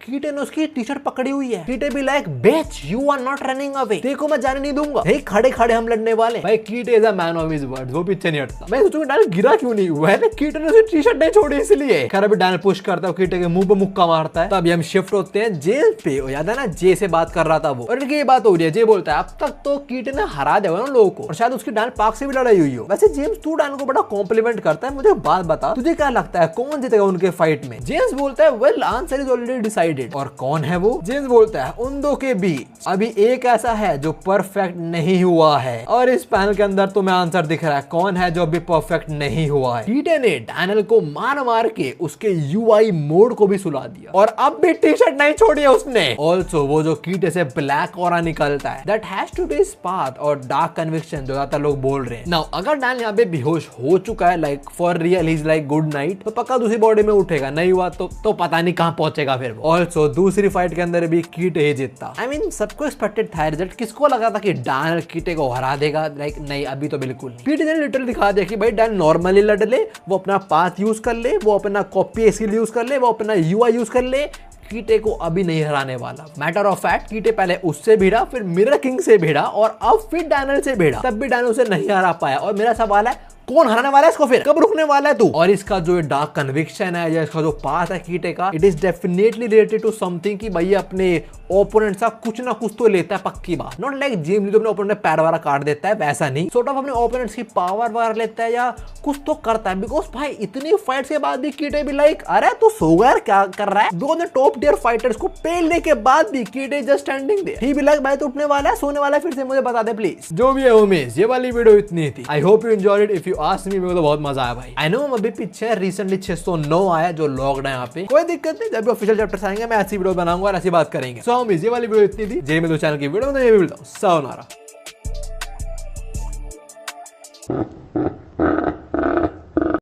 कीटे ने उसकी टी शर्ट पकड़ी हुई है। कीटे भी like bitch, you are not running away, देखो मैं जाने नहीं दूंगा, खड़े खड़े हम लड़ने वाले। भाई Gitae is a man of his words, वो पीछे नहीं हटता। मैं सोचूंगा डैनियल गिरा क्यों नहीं हुआ है, कीटे ने उसकी टी शर्ट नहीं छोड़ी इसलिए। खैर अभी डैनियल पुश करता है, कीटे के मुंह पे मुक्का मारता है। तब हम शिफ्ट होते हैं जेल पे, याद है ना जे से बात कर रहा था वो, और इनकी ये बात हो रही है। जे बोलता है अब तक तो कीटे ने हरा दिया ना लोगों को, और शायद उसकी डैनियल पार्क से भी लड़ाई हुई हो। वैसे जेम्स तू डैनियल को बड़ा कॉम्प्लीमेंट करता है, मुझे बात बता तुझे क्या लगता है कौन जीतेगा उनके फाइट में? जेम्स बोलता है well answer is already decided. और कौन है वो? जेम्स बोलता है उन दो के बीच अभी एक ऐसा है जो परफेक्ट नहीं हुआ है, और इस पैनल के अंदर तुम्हें आंसर दिख रहा है कौन है जो अभी परफेक्ट नहीं हुआ है। कीटे ने डैनियल को मार मार के उसके यूआई मोड को भी सुला दिया, और अब भी टी शर्ट नहीं छोड़ी है उसने। ऑल्सो वो जो कीटे से ब्लैक ऑरा निकलता है, that has to be his path और डार्क कन्विक्शन, जो ज्यादातर लोग बोल रहे हैं। नाउ अगर डैनियल यहाँ पे बेहोश हो चुका है, like for real he is like good night, तो पक्का दूसरी बॉडी में उठेगा, नहीं हुआ तो पता नहीं कहां पहुंचेगा फिर। ऑल्सो दूसरी फाइट के अंदर भी कीटे ही जीतता। I mean, सबको एक्सपेक्टेड था रिजल्ट, किसको लगा था कि डैनियल कीटे को हरा देगा, लाइक नहीं अभी तो बिल्कुल नहीं। कीटे ने लिटरली दिखा दिया कि भाई डैनियल नॉर्मली लड़ ले, वो अपना पाथ यूज कर ले, वो अपना कॉपी स्किल यूज कर ले, वो अपना यूआई यूज कर ले, कीटे को अभी नहीं हराने वाला। मैटर ऑफ फैक्ट कीटे पहले उससे भिड़ा, फिर मिरर किंग से भिड़ा, और अब फिर डैनियल से भिड़ा, तब भी डैनियल उसे नहीं हरा पाया। और मेरा सवाल है कौन हराने वाला है इसको, फिर कब रुकने वाला है तू? और इसका जो डार्क कन्विक्शन है या इसका जो पाथ है कीटे का, it is definitely related to something कि भाई अपने ओपोनेंट सा कुछ ना कुछ तो लेता है, पक्की बात। नॉट लाइक जेम्स जो अपने ओपोनेंट पैर वाला काट देता है, वैसा नहीं, सॉर्ट ऑफ अपने ओपोनेंट्स की पावर वगैरह लेता है या कुछ तो करता है। बिकॉज भाई इतनी फाइट्स के बाद भी कीटे भी लाइक अरे तू सो गया क्या कर रहा है? दो ने टॉप टियर फाइटर्स को पेलने के बाद भी कीटे जस्ट स्टैंडिंग देयर। ही भी लाइक भाई तो उठने वाला है, सोने वाला है, फिर से मुझे बता दे प्लीज। जो भी है उमेश, ये वाली वीडियो इतनी थी। I hope you enjoyed it. If you ask me, मेरे को तो बहुत मजा आया भाई। आई नो हम अभी पीछे रिसेंटली 609 आया जो लॉग्ड है यहाँ पे, कोई दिक्कत नहीं, जब भी ऑफिशियल चैप्टर्स आएंगे मैं ऐसी वीडियो बनाऊंगा और ऐसी बात करेंगे। सो हम ये वाली वीडियो इतनी थी। जे में तो चैनल की वीडियो में तो ये भी मिलता हूँ। सायोनारा।